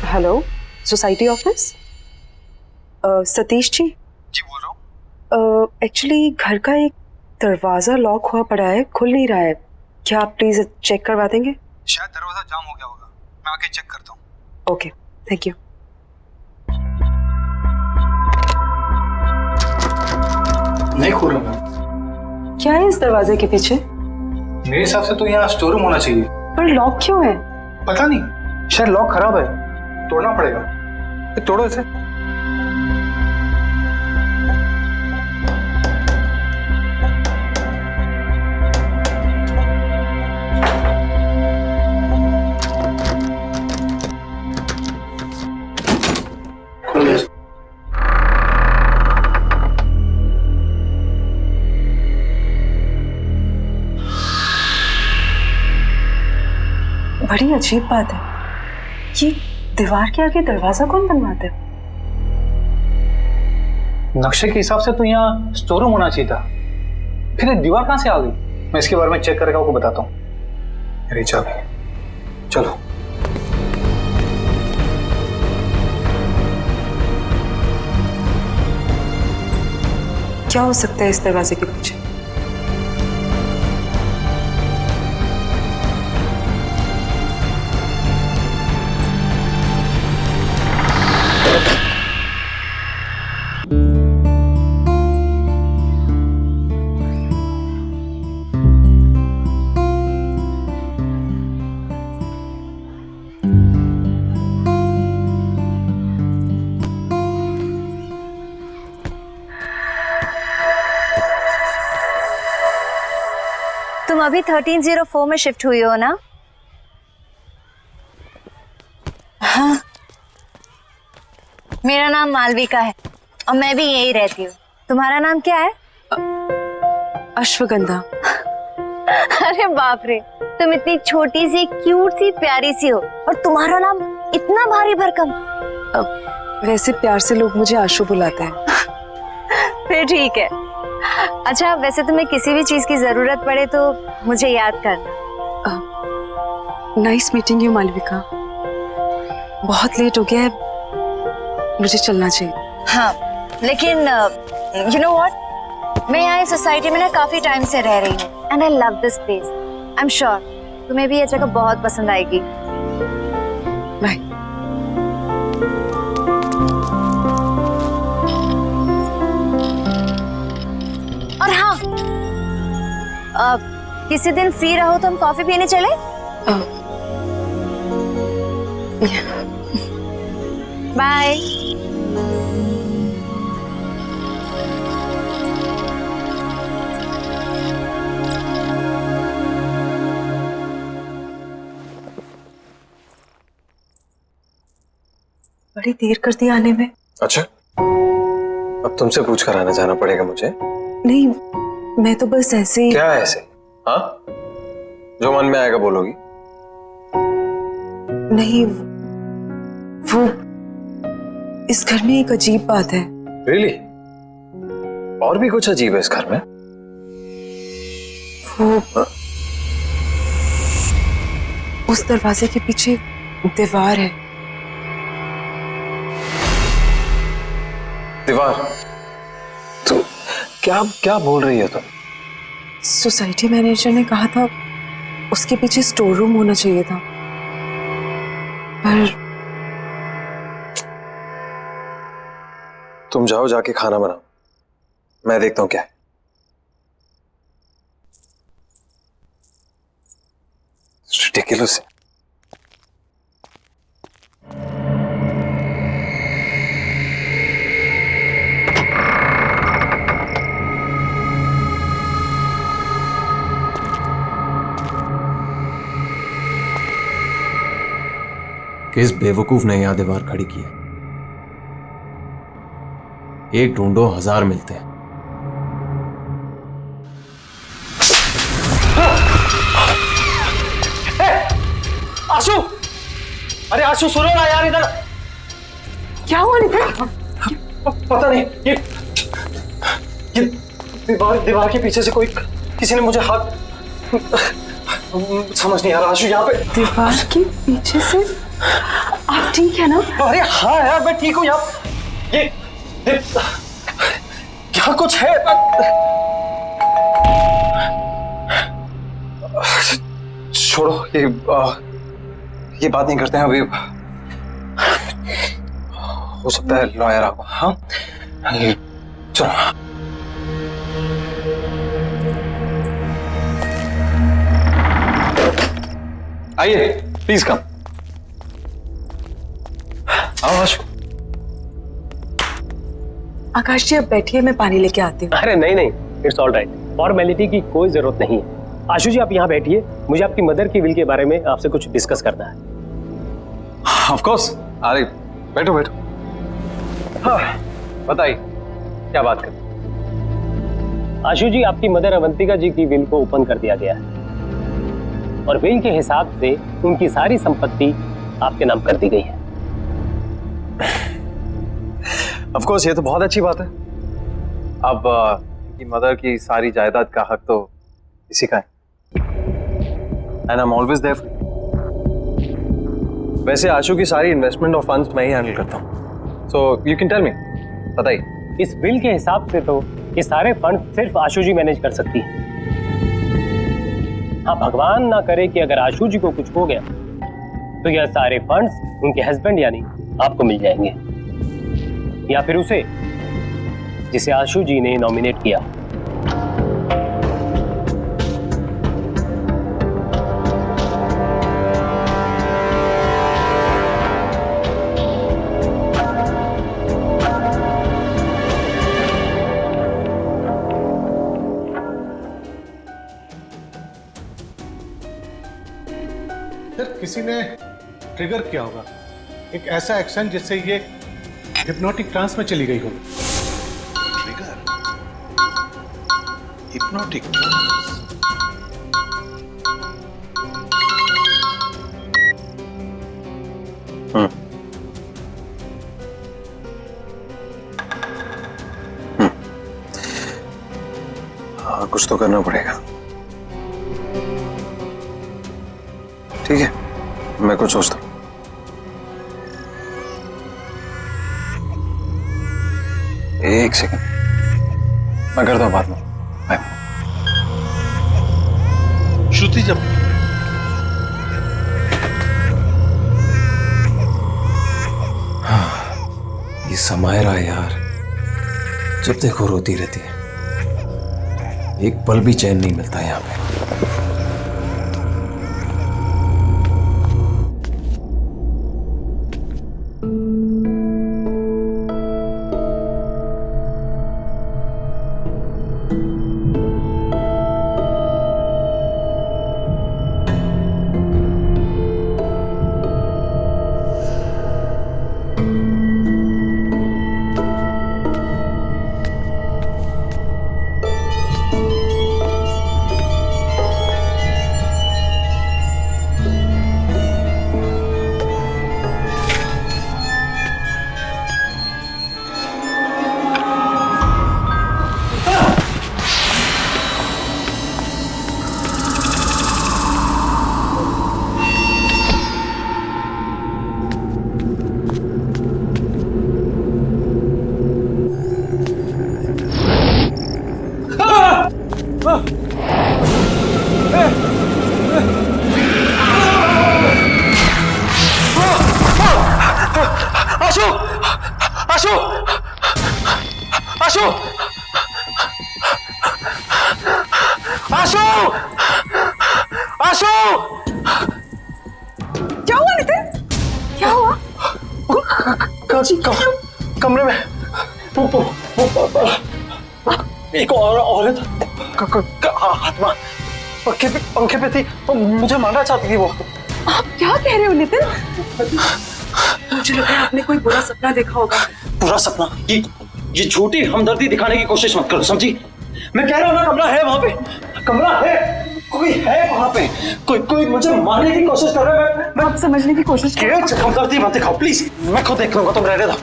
Hello, society office? Satish ji? जी बोल रहा हूँ। एक्चुअली घर का एक दरवाज़ा लॉक हुआ पड़ा है, खुल नहीं रहा है। क्या आप प्लीज़ चेक करवा देंगे? शायद दरवाजा जाम हो गया होगा, मैं आके चेक करता हूँ। Okay, thank you. नहीं खुल रहा। क्या है इस दरवाजे के पीछे? मेरे हिसाब से तो यहाँ स्टोर रूम होना चाहिए। पर लॉक क्यों है? पता नहीं, शायद लॉक खराब है, तोड़ना पड़ेगा। तोड़ो इसे। बड़ी अजीब बात है, ये दीवार के आगे दरवाजा कौन बनवाता है? नक्शे के हिसाब से तो यहाँ स्टोर रूम होना चाहिए था, फिर ये दीवार कहाँ से आ गई? मैं इसके बारे में चेक करके आपको बताता हूँ। मेरी चाबी, चलो। क्या हो सकता है इस दरवाजे के पीछे? तुम अभी 1304 में शिफ्ट हुई हो ना? हाँ। मेरा नाम मालविका है और मैं भी यही रहती हूँ। तुम्हारा नाम क्या है? अश्वगंधा। अरे बाप रे, तुम इतनी छोटी सी, क्यूट सी, प्यारी सी हो और तुम्हारा नाम इतना भारी भरकम। वैसे प्यार से लोग मुझे आशु बुलाते हैं। फिर ठीक है। अच्छा, वैसे तुम्हें किसी भी चीज की जरूरत पड़े तो मुझे याद करना। Nice meeting you Malvika. बहुत लेट हो गया है, मुझे चलना चाहिए। हाँ, लेकिन यू नो व्हाट, मैं यहाँ इस सोसाइटी में ना काफी टाइम से रह रही हूँ and I love this place. I am sure तुम्हें भी ये जगह बहुत पसंद आएगी। बाय। और हाँ, किसी दिन फ्री रहो तो हम कॉफी पीने चले? बाय। बड़ी देर कर दी आने में। अच्छा, अब तुमसे पूछ कर आना जाना पड़ेगा मुझे? नहीं, मैं तो बस ऐसे ही। क्या ऐसे? हाँ, जो मन में आएगा बोलोगी? नहीं, वो इस घर में एक अजीब बात है। Really? और भी कुछ अजीब है इस घर में? वो उस दरवाजे के पीछे दीवार है। दीवार? तो क्या क्या बोल रही है तुम? सोसाइटी मैनेजर ने कहा था उसके पीछे स्टोर रूम होना चाहिए था, पर तुम जाओ, जाके खाना बनाओ, मैं देखता हूं क्या है। Ridiculous. किस बेवकूफ ने यहां दीवार खड़ी की है? एक ढूंढो 1000 मिलते हैं। आशु, अरे आशु सुनो ना यार, इधर क्या हुआ नितिन? पता नहीं, ये दीवार के पीछे से कोई, किसी ने मुझे हाथ, समझ नहीं आ रहा आशु, यहाँ पे दीवार के पीछे से? आप ठीक है ना? अरे हाँ यार मैं ठीक हूँ यार, ये क्या कुछ है? छोड़ो, ये बात नहीं करते हैं अभी, हो सकता है लॉयर आपको। हाँ चलो। आइए प्लीज कम। आओ आशु। आकाश जी अब बैठिए, मैं पानी लेके आती हूँ। अरे नहीं नहीं, इट्स ऑल राइट, फॉर्मेलिटी की कोई जरूरत नहीं है। आशु जी आप यहाँ बैठिए, मुझे आपकी मदर की विल के बारे में आपसे कुछ डिस्कस करना है। ऑफ कोर्स, अरे बैठो बैठो। हाँ बताइए क्या बात कर। आशु जी आपकी मदर अवंतिका जी की विल को ओपन कर दिया गया है और विल के हिसाब से उनकी सारी संपत्ति आपके नाम कर दी गई है। ऑफ कोर्स ये तो बहुत अच्छी बात है। अब उनकी मदर की सारी जायदाद का हक तो इसी का है, and I am always there. वैसे आशु की सारी इन्वेस्टमेंट और फंड्स मैं ही हैंडल करता हूँ, so you can tell me, बताइए। इस बिल के हिसाब से तो ये सारे फंड सिर्फ आशु जी मैनेज कर सकती है। हाँ भगवान ना करे कि अगर आशु जी को कुछ हो गया तो यह सारे फंड्स उनके हस्बैंड यानी आपको मिल जाएंगे, या फिर उसे जिसे आशु जी ने नॉमिनेट किया। किसी ने ट्रिगर किया होगा एक ऐसा एक्शन जिससे ये हिप्नोटिक ट्रांस में चली गई हो। ट्रिगर? Hypnotic trance? हाँ कुछ तो करना पड़ेगा। ठीक है, मैं कुछ सोचता हूँ। एक सेकंड, मैं करता हूँ बाद में। श्रुति जब ये समायरा यार, जब देखो रोती रहती है, एक पल भी चैन नहीं मिलता यहाँ पे। आशु! आशु! क्या हुआ नितिन? क्या हुआ? कमरे में एक औरत आत्मा पंखे पे थी, मुझे मारना चाहती थी वो। आप क्या कह रहे हो नितिन? मुझे लगा आपने कोई बुरा सपना देखा होगा। पूरा सपना? ये झूठी हमदर्दी दिखाने की कोशिश मत करो, समझी? मैं कह रहा हूँ ना, कमरा है वहां पे, कमरा है, कोई है वहां पे, कोई मुझे मारने की कोशिश कर रहा है। मैं आप समझने की कोशिश करो। हमदर्दी मत दिखाओ प्लीज, मैं खुद देख लूंगा, तुम रहने दो।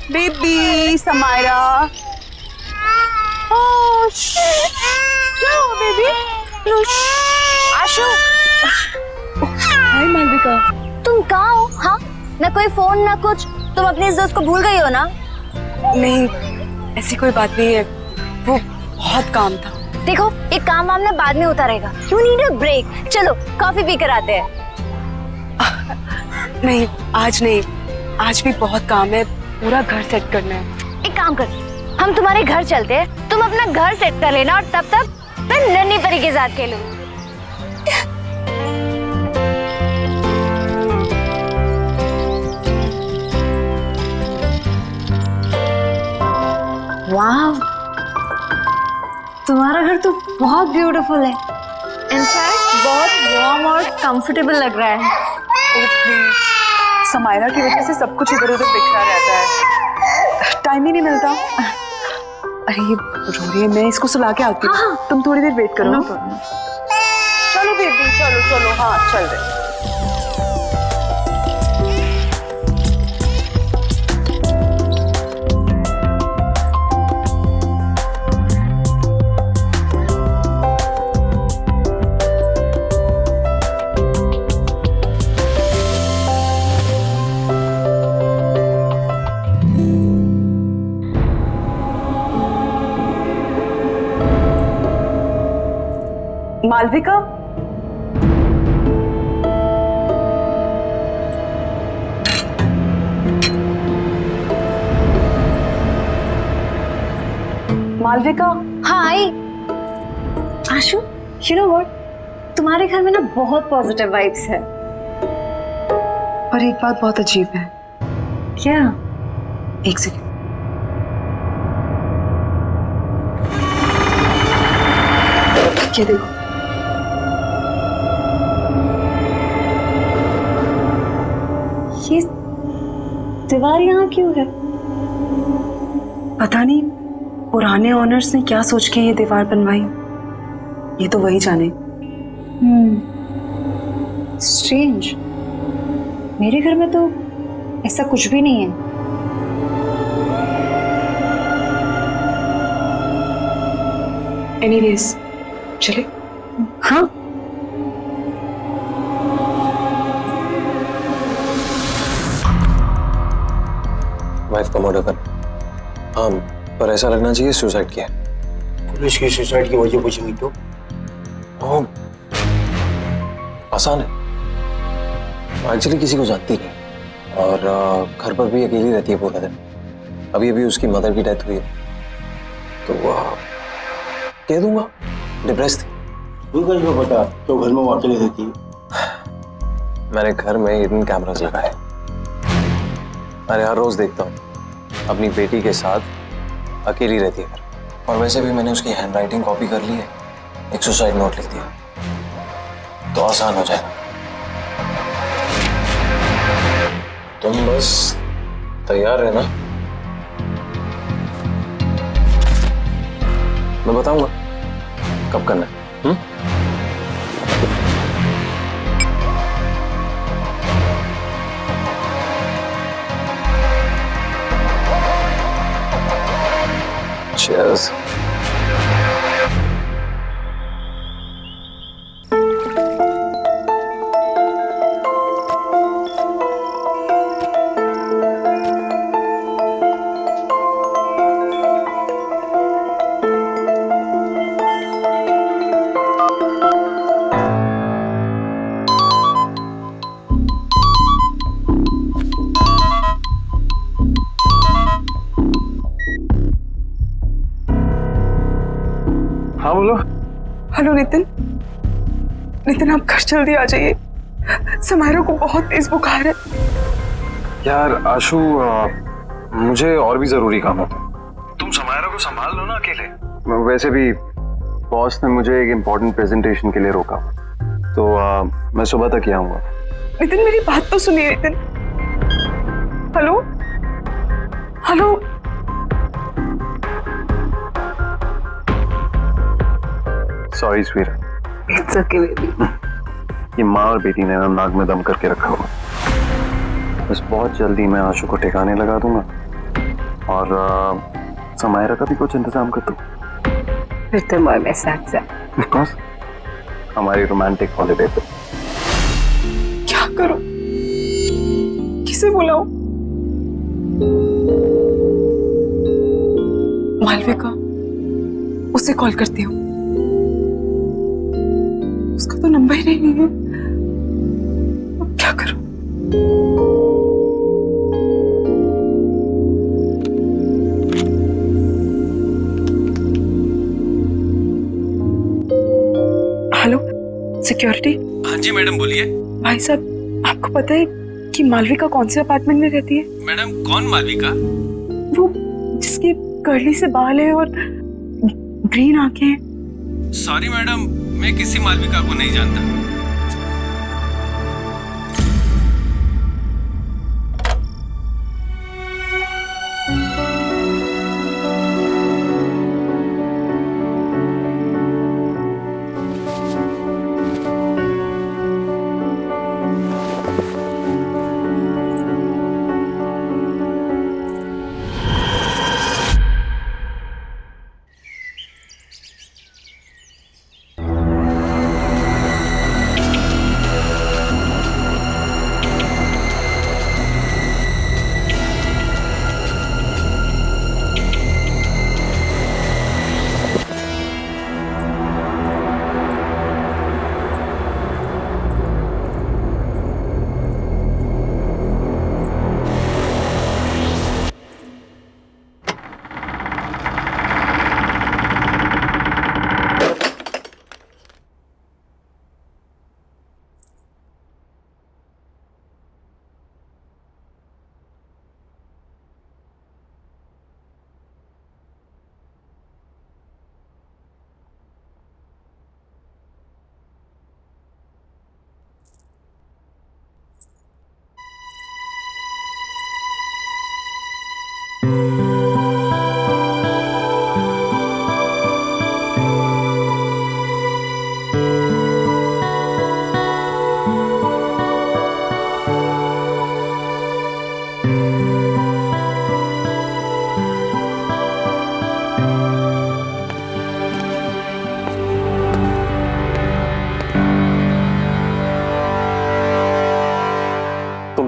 बेबी समायरा, क्या हुआ बेबी? आशु, हाय मालविका, तुम कहाँ हो? हाँ, ना कोई फोन ना कुछ, तुम अपने इस दोस्त को भूल गई हो ना? नहीं, ऐसी कोई बात नहीं है, वो बहुत काम था। देखो, एक काम वाम ना बाद में होता रहेगा। You need a break. चलो कॉफी पी कर आते हैं। नहीं, आज नहीं, आज भी बहुत काम है, पूरा घर सेट करना है। एक काम कर, हम तुम्हारे घर चलते हैं, तुम अपना घर सेट कर लेना और तब तक मैं नन्ही परी के साथ खेलूं। वाह, तुम्हारा घर तो बहुत ब्यूटीफुल है। इनफैक्ट बहुत वार्म और कंफर्टेबल लग रहा है। समायरा की वजह से सब कुछ इधर उधर बिखरा रहता है, टाइम ही नहीं मिलता। अरे ये रो रही है, मैं इसको सुला के आती हूँ। तुम थोड़ी देर वेट करो। चलो बेबी, चलो चलो, हाँ चल रहे। मालविका, मालविका। हाँ आई। आशु, यू नो व्हाट, तुम्हारे घर में ना बहुत पॉजिटिव वाइब्स है। पर एक बात बहुत अजीब है। क्या? एक सेकंड। ये देखो, ये दीवार यहाँ क्यों है? पता नहीं पुराने ओनर्स ने क्या सोच के ये दीवार बनवाई, ये तो वही जाने। स्ट्रेंज, मेरे घर में तो ऐसा कुछ भी नहीं है। एनीवेज, चले? हाँ। वाइफ का मर्डर कर। हाँ, पर ऐसा लगना चाहिए सुसाइड किया। पुलिस की सुसाइड की वजह पूछेंगी तो? आसान है, एक्चुअली किसी को जानती नहीं और घर पर भी अकेली रहती है पूरा दिन। अभी अभी उसकी मदर की डेथ हुई है, तो कह दूंगा डिप्रेस थी। बता तो घर में वो अकेली रहती है। मैंने घर में हिडन कैमरास लगाए, अरे हर रोज देखता हूँ अपनी बेटी के साथ अकेली रहती है घर। और वैसे भी मैंने उसकी हैंडराइटिंग कॉपी कर ली है, एक सुसाइड नोट लिख दिया, तो आसान हो जाएगा। तुम बस तैयार रहना, मैं बताऊंगा कब करना है। Cheers. बोलो। हेलो नितिन, नितिन आप घर जल्दी आ जाइए, समायरा को बहुत तेज बुखार है। यार आशु, मुझे और भी जरूरी काम होता है। तुम समायरा को संभाल लो ना अकेले। वैसे भी बॉस ने मुझे एक इम्पोर्टेंट प्रेजेंटेशन के लिए रोका, तो मैं सुबह तक ही आऊंगा। नितिन मेरी बात तो सुनिए Nitin. Hello hello, sorry sweet. It's okay baby. ये माँ और बेटी ने ना नाक में दम करके रखा हुआ। बस बहुत जल्दी मैं आशु को ठिकाने लगा दूंगा और समायरा का भी कुछ इंतजाम कर दूं। फिर तुम और मैं साथ साथ। ऑफ कोर्स, हमारी रोमांटिक हॉलिडे पे। क्या करूं, किसे बुलाऊं? मालविका, उसे कॉल करती हूँ। उसका तो नंबर ही नहीं है। अब क्या करूं? Hello security. हाँ जी मैडम, बोलिए। भाई साहब, आपको पता है कि मालविका कौन से अपार्टमेंट में रहती है? मैडम कौन मालविका? वो जिसकी कर्ली से बाल है और ग्रीन आंखें हैं। सॉरी मैडम, मैं किसी मालविका को नहीं जानता।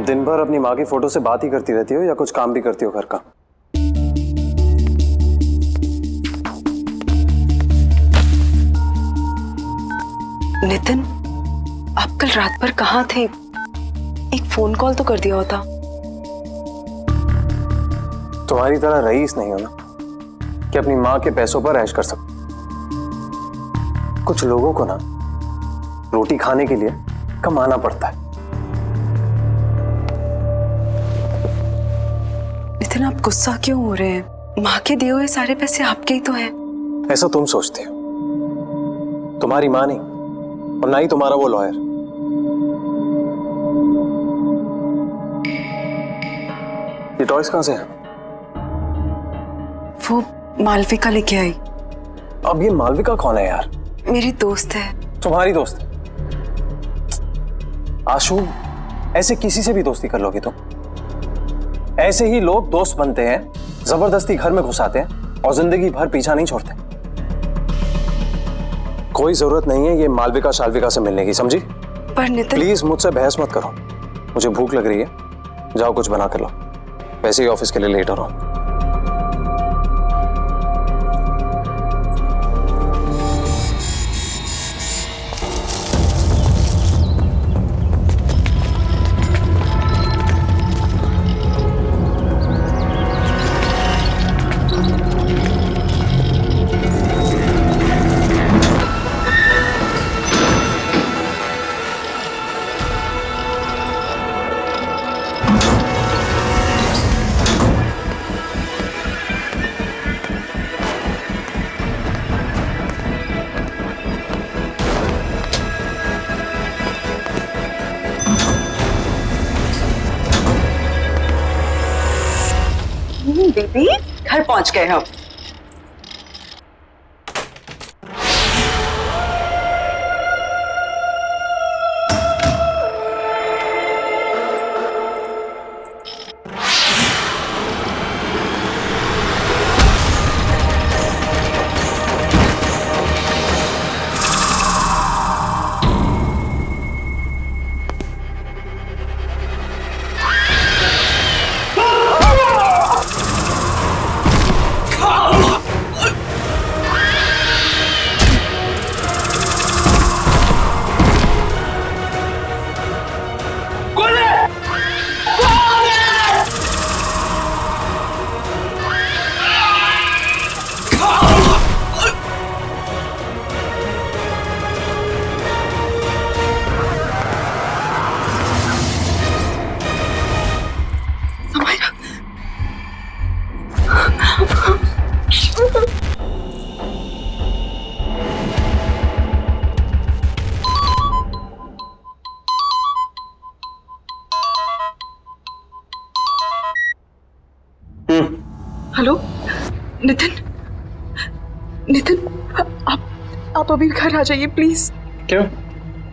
दिन भर अपनी माँ की फोटो से बात ही करती रहती हो या कुछ काम भी करती हो घर का? नितिन, आप कल रात भर कहाँ थे? एक फोन कॉल तो कर दिया होता। तुम्हारी तरह रईस नहीं हो ना कि अपनी माँ के पैसों पर ऐश कर सको। कुछ लोगों को ना रोटी खाने के लिए कमाना पड़ता है। नितिन, आप गुस्सा क्यों हो रहे हैं? माँ के दिए हुए सारे पैसे आपके ही तो हैं। ऐसा तुम सोचते हो, तुम्हारी माँ नहीं और ना ही तुम्हारा वो लॉयर। ये टॉयज कहां से हैं? वो मालविका लेके आई। अब ये मालविका कौन है यार? मेरी दोस्त है। तुम्हारी दोस्त? आशु, ऐसे किसी से भी दोस्ती कर लोगे तुम? ऐसे ही लोग दोस्त बनते हैं, जबरदस्ती घर में घुसाते हैं और जिंदगी भर पीछा नहीं छोड़ते। कोई जरूरत नहीं है ये मालविका शालविका से मिलने की, समझी? पर नितिन, प्लीज मुझसे बहस मत करो। मुझे भूख लग रही है, जाओ कुछ बना कर लो। वैसे ही ऑफिस के लिए लेट हो रहा हूं। बेबी, घर पहुंच गए हम। हेलो नितिन, नितिन आप अभी घर आ जाइए प्लीज। क्यों,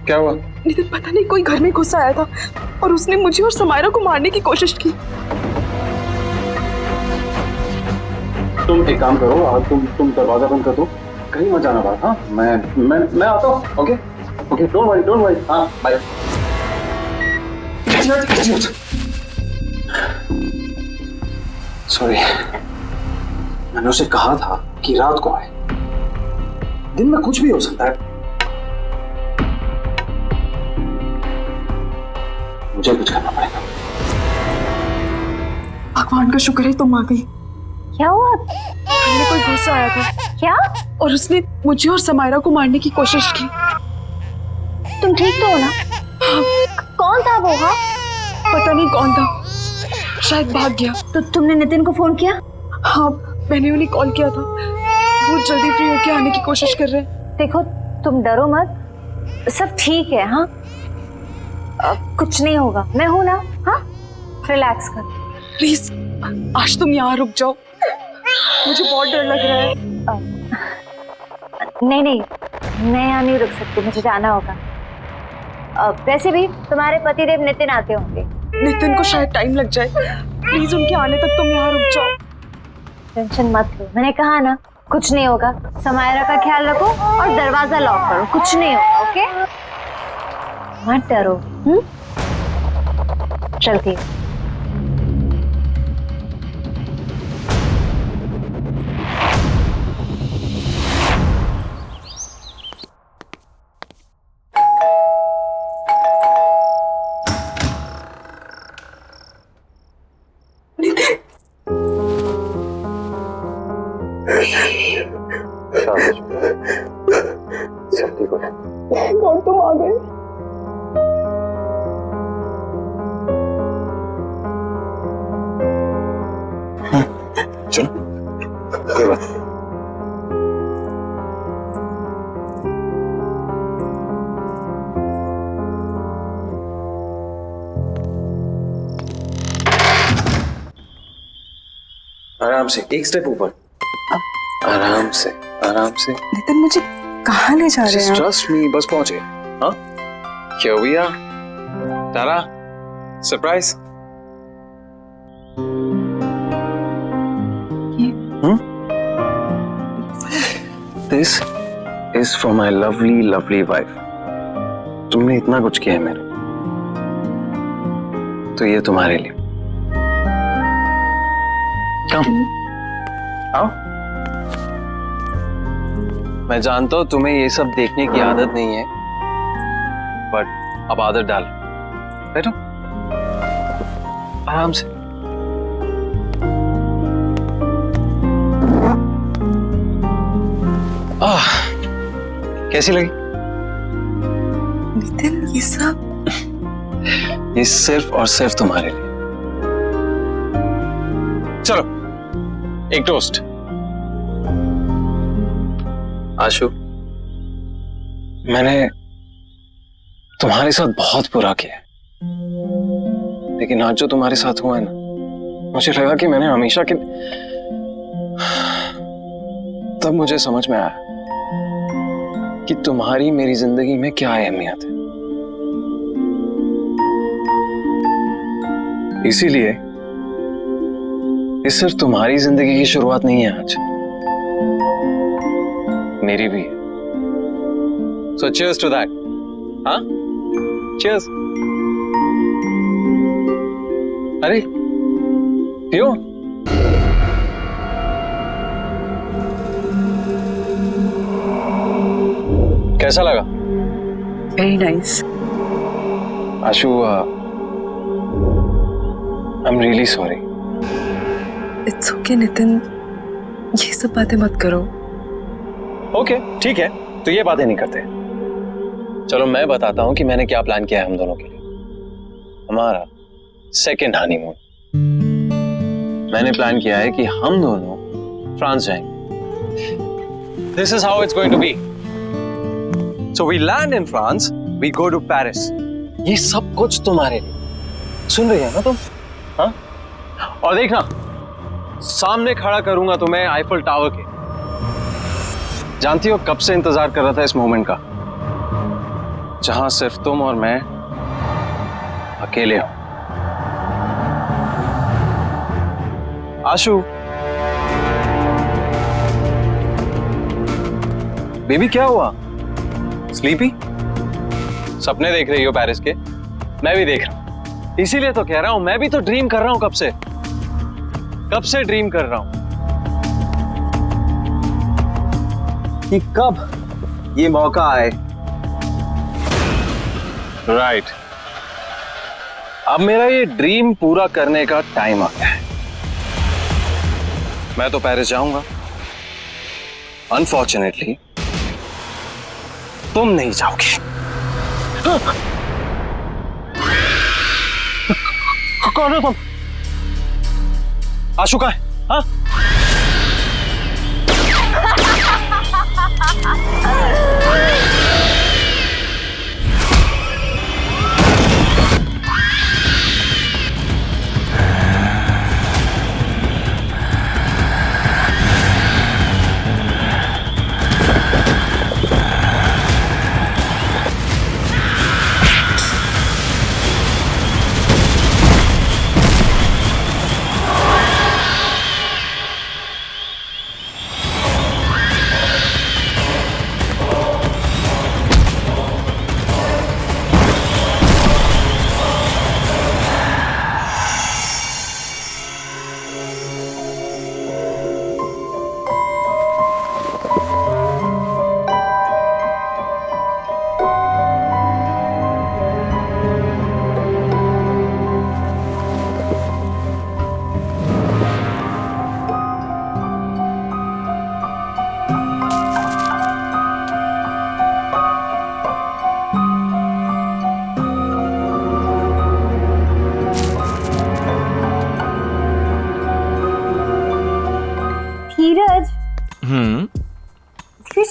क्या हुआ? नितिन पता नहीं कोई घर में घुस आया था और उसने मुझे और समायरा को मारने की कोशिश की। तुम एक काम करो, तुम दरवाजा बंद कर दो, कहीं मत जाना बाहर। हाँ, मैं आता हूँ। Okay okay, don't worry. हाँ बाय। सॉरी, मैंने उसे कहा था कि रात को आए, दिन में कुछ भी हो सकता है। मुझे कुछ करना पड़ेगा। भगवान का शुक्र है तुम आ गई। क्या हुआ? घर में कोई घुस आया था। क्या? और उसने मुझे और समायरा को मारने की कोशिश की। तुम ठीक तो हो ना? कौन था वो? हाँ, पता नहीं कौन था, शायद भाग गया। तो तुमने नितिन को फोन किया? हाँ, मैंने उन्हें कॉल किया था, वो जल्दी फ्री होके आने की कोशिश कर रहे हैं। देखो तुम डरो मत, सब ठीक है। हाँ, कुछ नहीं होगा, मैं हूं ना। हाँ, रिलैक्स कर। प्लीज आज तुम यहाँ रुक जाओ, मुझे बहुत डर लग रहा है। नहीं, मैं यहाँ नहीं रुक सकती, मुझे जाना होगा। वैसे भी तुम्हारे पतिदेव नितिन आते होंगे। नितिन को शायद टाइम लग जाए, प्लीज उनके आने तक तुम यहाँ रुक जाओ। टेंशन मत लो, मैंने कहा ना कुछ नहीं होगा। समायरा का ख्याल रखो और दरवाजा लॉक करो, कुछ नहीं होगा। ओके, मत डरो। चलती हूँ। और तुम आ गए। चलो, कोई बात। आराम से, एक स्टेप ऊपर। आराम से, आराम से। नितिन मुझे कहाँ ले जा रहे हैं? ट्रस्ट मी, बस पहुंचे। हाँ, Here we are. Tara, surprise. This is for my lovely, lovely wife. तुमने इतना कुछ किया है मेरे, तो ये तुम्हारे लिए। Come, आओ। मैं जानता हूं तुम्हें ये सब देखने की आदत नहीं है, बट अब आदत डाल। बैठो, आराम से। कैसी लगी? नितिन ये सब, ये सिर्फ और सिर्फ तुम्हारे लिए। चलो, एक टोस्ट। आशु, मैंने तुम्हारे साथ बहुत बुरा किया, लेकिन आज जो तुम्हारे साथ हुआ है ना, मुझे लगा कि मैंने हमेशा के तब मुझे समझ में आया कि तुम्हारी मेरी जिंदगी में क्या अहमियत है। इसीलिए ये सिर्फ तुम्हारी जिंदगी की शुरुआत नहीं है आज, मेरी भी है। सो cheers to that. हाँ? Cheers. अरे पियो। कैसा लगा? Very nice. Ashu, I am really sorry. It's okay Nitin, ये सब बातें मत करो। ओके ठीक है, तो ये बातें नहीं करते। चलो मैं बताता हूं कि मैंने क्या प्लान किया है हम दोनों के लिए। हमारा सेकेंड हनीमून। मैंने प्लान किया है कि हम दोनों फ्रांस जाएंगे। This is how it's going to be. So we land in France, we go to Paris. ये सब कुछ तुम्हारे लिए। सुन रही है ना तुम? हाँ? और देखना, सामने खड़ा करूंगा तुम्हें आईफल टावर के। जानती हो कब से इंतजार कर रहा था इस मोमेंट का, जहां सिर्फ तुम और मैं अकेले हो। आशु, बेबी क्या हुआ? स्लीपी? सपने देख रही हो पेरिस के? मैं भी देख रहा हूं, इसीलिए तो कह रहा हूं, मैं भी तो ड्रीम कर रहा हूं। कब से ड्रीम कर रहा हूं कि कब ये मौका आए। राइट, अब मेरा ये ड्रीम पूरा करने का टाइम आ गया है। मैं तो पेरिस जाऊंगा, अनफॉर्चुनेटली तुम नहीं जाओगे। कौन हो तुम? आशु कहाँ है? हाँ?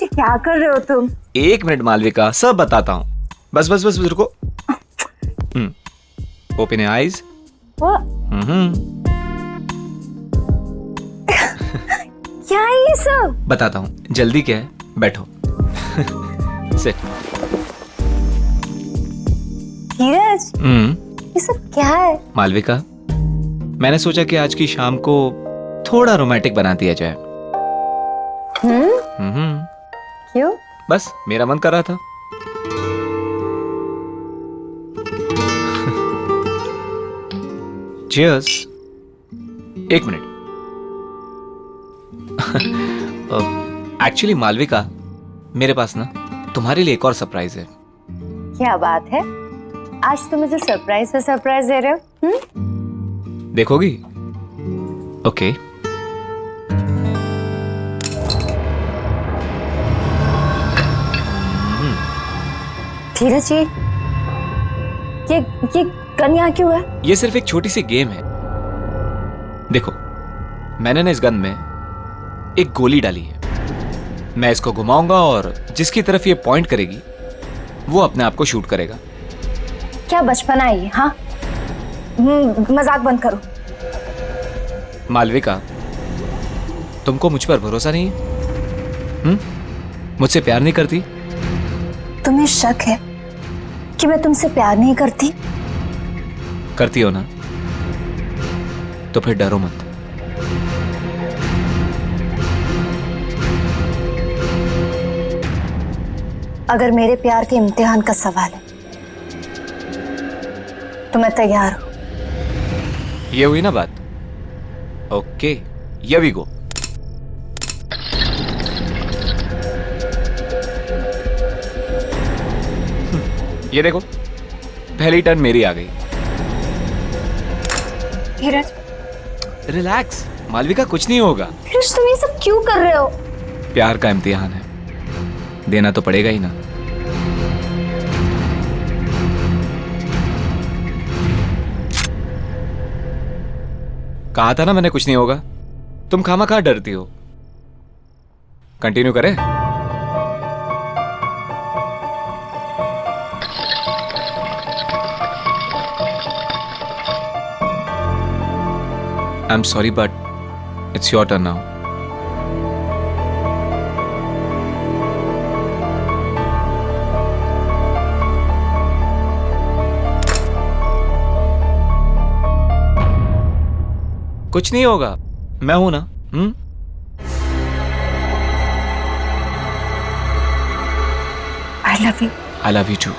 क्या कर रहे हो तुम? 1 मिनट मालविका, सब बताता हूँ। बस बस बस रुको। Open your eyes. क्या है ये सब? बताता हूँ, जल्दी क्या है, बैठो। सिट। धीरज, ये सब क्या है? मालविका, मैंने सोचा कि आज की शाम को थोड़ा रोमांटिक बना दिया जाए। क्यों? बस मेरा मन कर रहा था। Cheers। 1 मिनट। एक्चुअली मालविका, मेरे पास ना तुम्हारे लिए एक और सरप्राइज है। क्या बात है? आज तुम मुझे सरप्राइज पे सरप्राइज दे रहे हो? देखोगी? ओके। धीरज जी, ये गन यहाँ क्यों है? ये सिर्फ एक छोटी सी गेम है। देखो, मैंने ना इस गन में एक गोली डाली है। मैं इसको घुमाऊंगा और जिसकी तरफ ये पॉइंट करेगी वो अपने आप को शूट करेगा। क्या बचपना है ये? हाँ, मजाक बंद करो। मालविका, तुमको मुझ पर भरोसा नहीं है? मुझसे प्यार नहीं करती? तुम्हें शक है कि मैं तुमसे प्यार नहीं करती? करती हो ना? तो फिर डरो मत। अगर मेरे प्यार के इम्तिहान का सवाल है तो मैं तैयार हूं। ये हुई ना बात? Okay, here we go. ये देखो, पहली टर्न मेरी आ गई। धीरज, रिलैक्स मालविका, कुछ नहीं होगा। धीरज, तुम ये सब क्यों कर रहे हो? प्यार का इम्तिहान है, देना तो पड़ेगा ही ना। कहा था ना मैंने कुछ नहीं होगा। तुम खामखा डरती हो। कंटिन्यू करें? I'm sorry, but it's your turn now. कुछ नहीं होगा, मैं हूं ना। I love you. I love you too.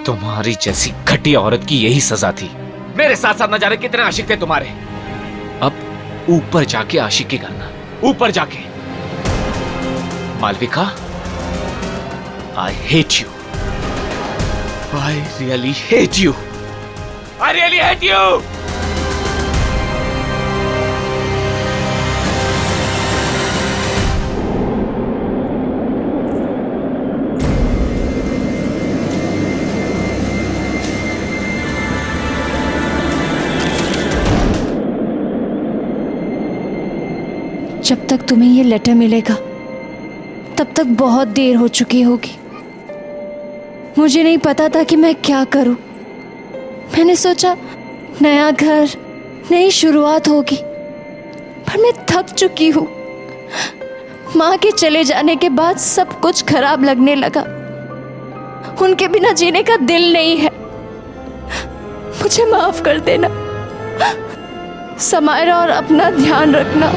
तुम्हारी जैसी घटिया औरत की यही सजा थी। मेरे साथ साथ न जाने कितने आशिक थे तुम्हारे। अब ऊपर जाके आशिकी करना, ऊपर जाके। Malvika, I hate you. I really hate you. I really hate you. जब तक तुम्हें ये लेटर मिलेगा तब तक बहुत देर हो चुकी होगी। मुझे नहीं पता था कि मैं क्या करूं। मैंने सोचा नया घर, नई शुरुआत होगी, पर मैं थक चुकी हूं। माँ के चले जाने के बाद सब कुछ खराब लगने लगा। उनके बिना जीने का दिल नहीं है। मुझे माफ कर देना समायरा, और अपना ध्यान रखना।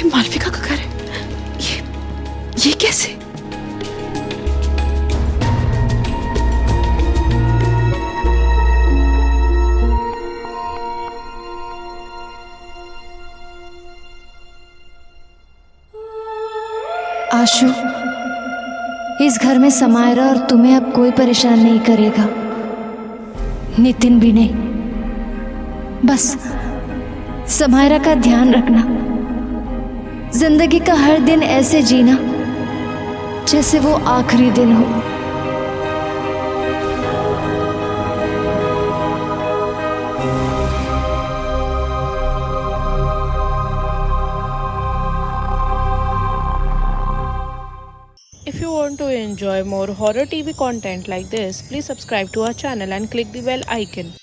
मालविका का घर है। ये कैसे? आशु, इस घर में समायरा और तुम्हें अब कोई परेशान नहीं करेगा, नितिन भी नहीं। बस समायरा का ध्यान रखना। जिंदगी का हर दिन ऐसे जीना जैसे वो आखिरी दिन हो। If you want to enjoy more horror TV content like this, please subscribe to our channel and click the bell icon.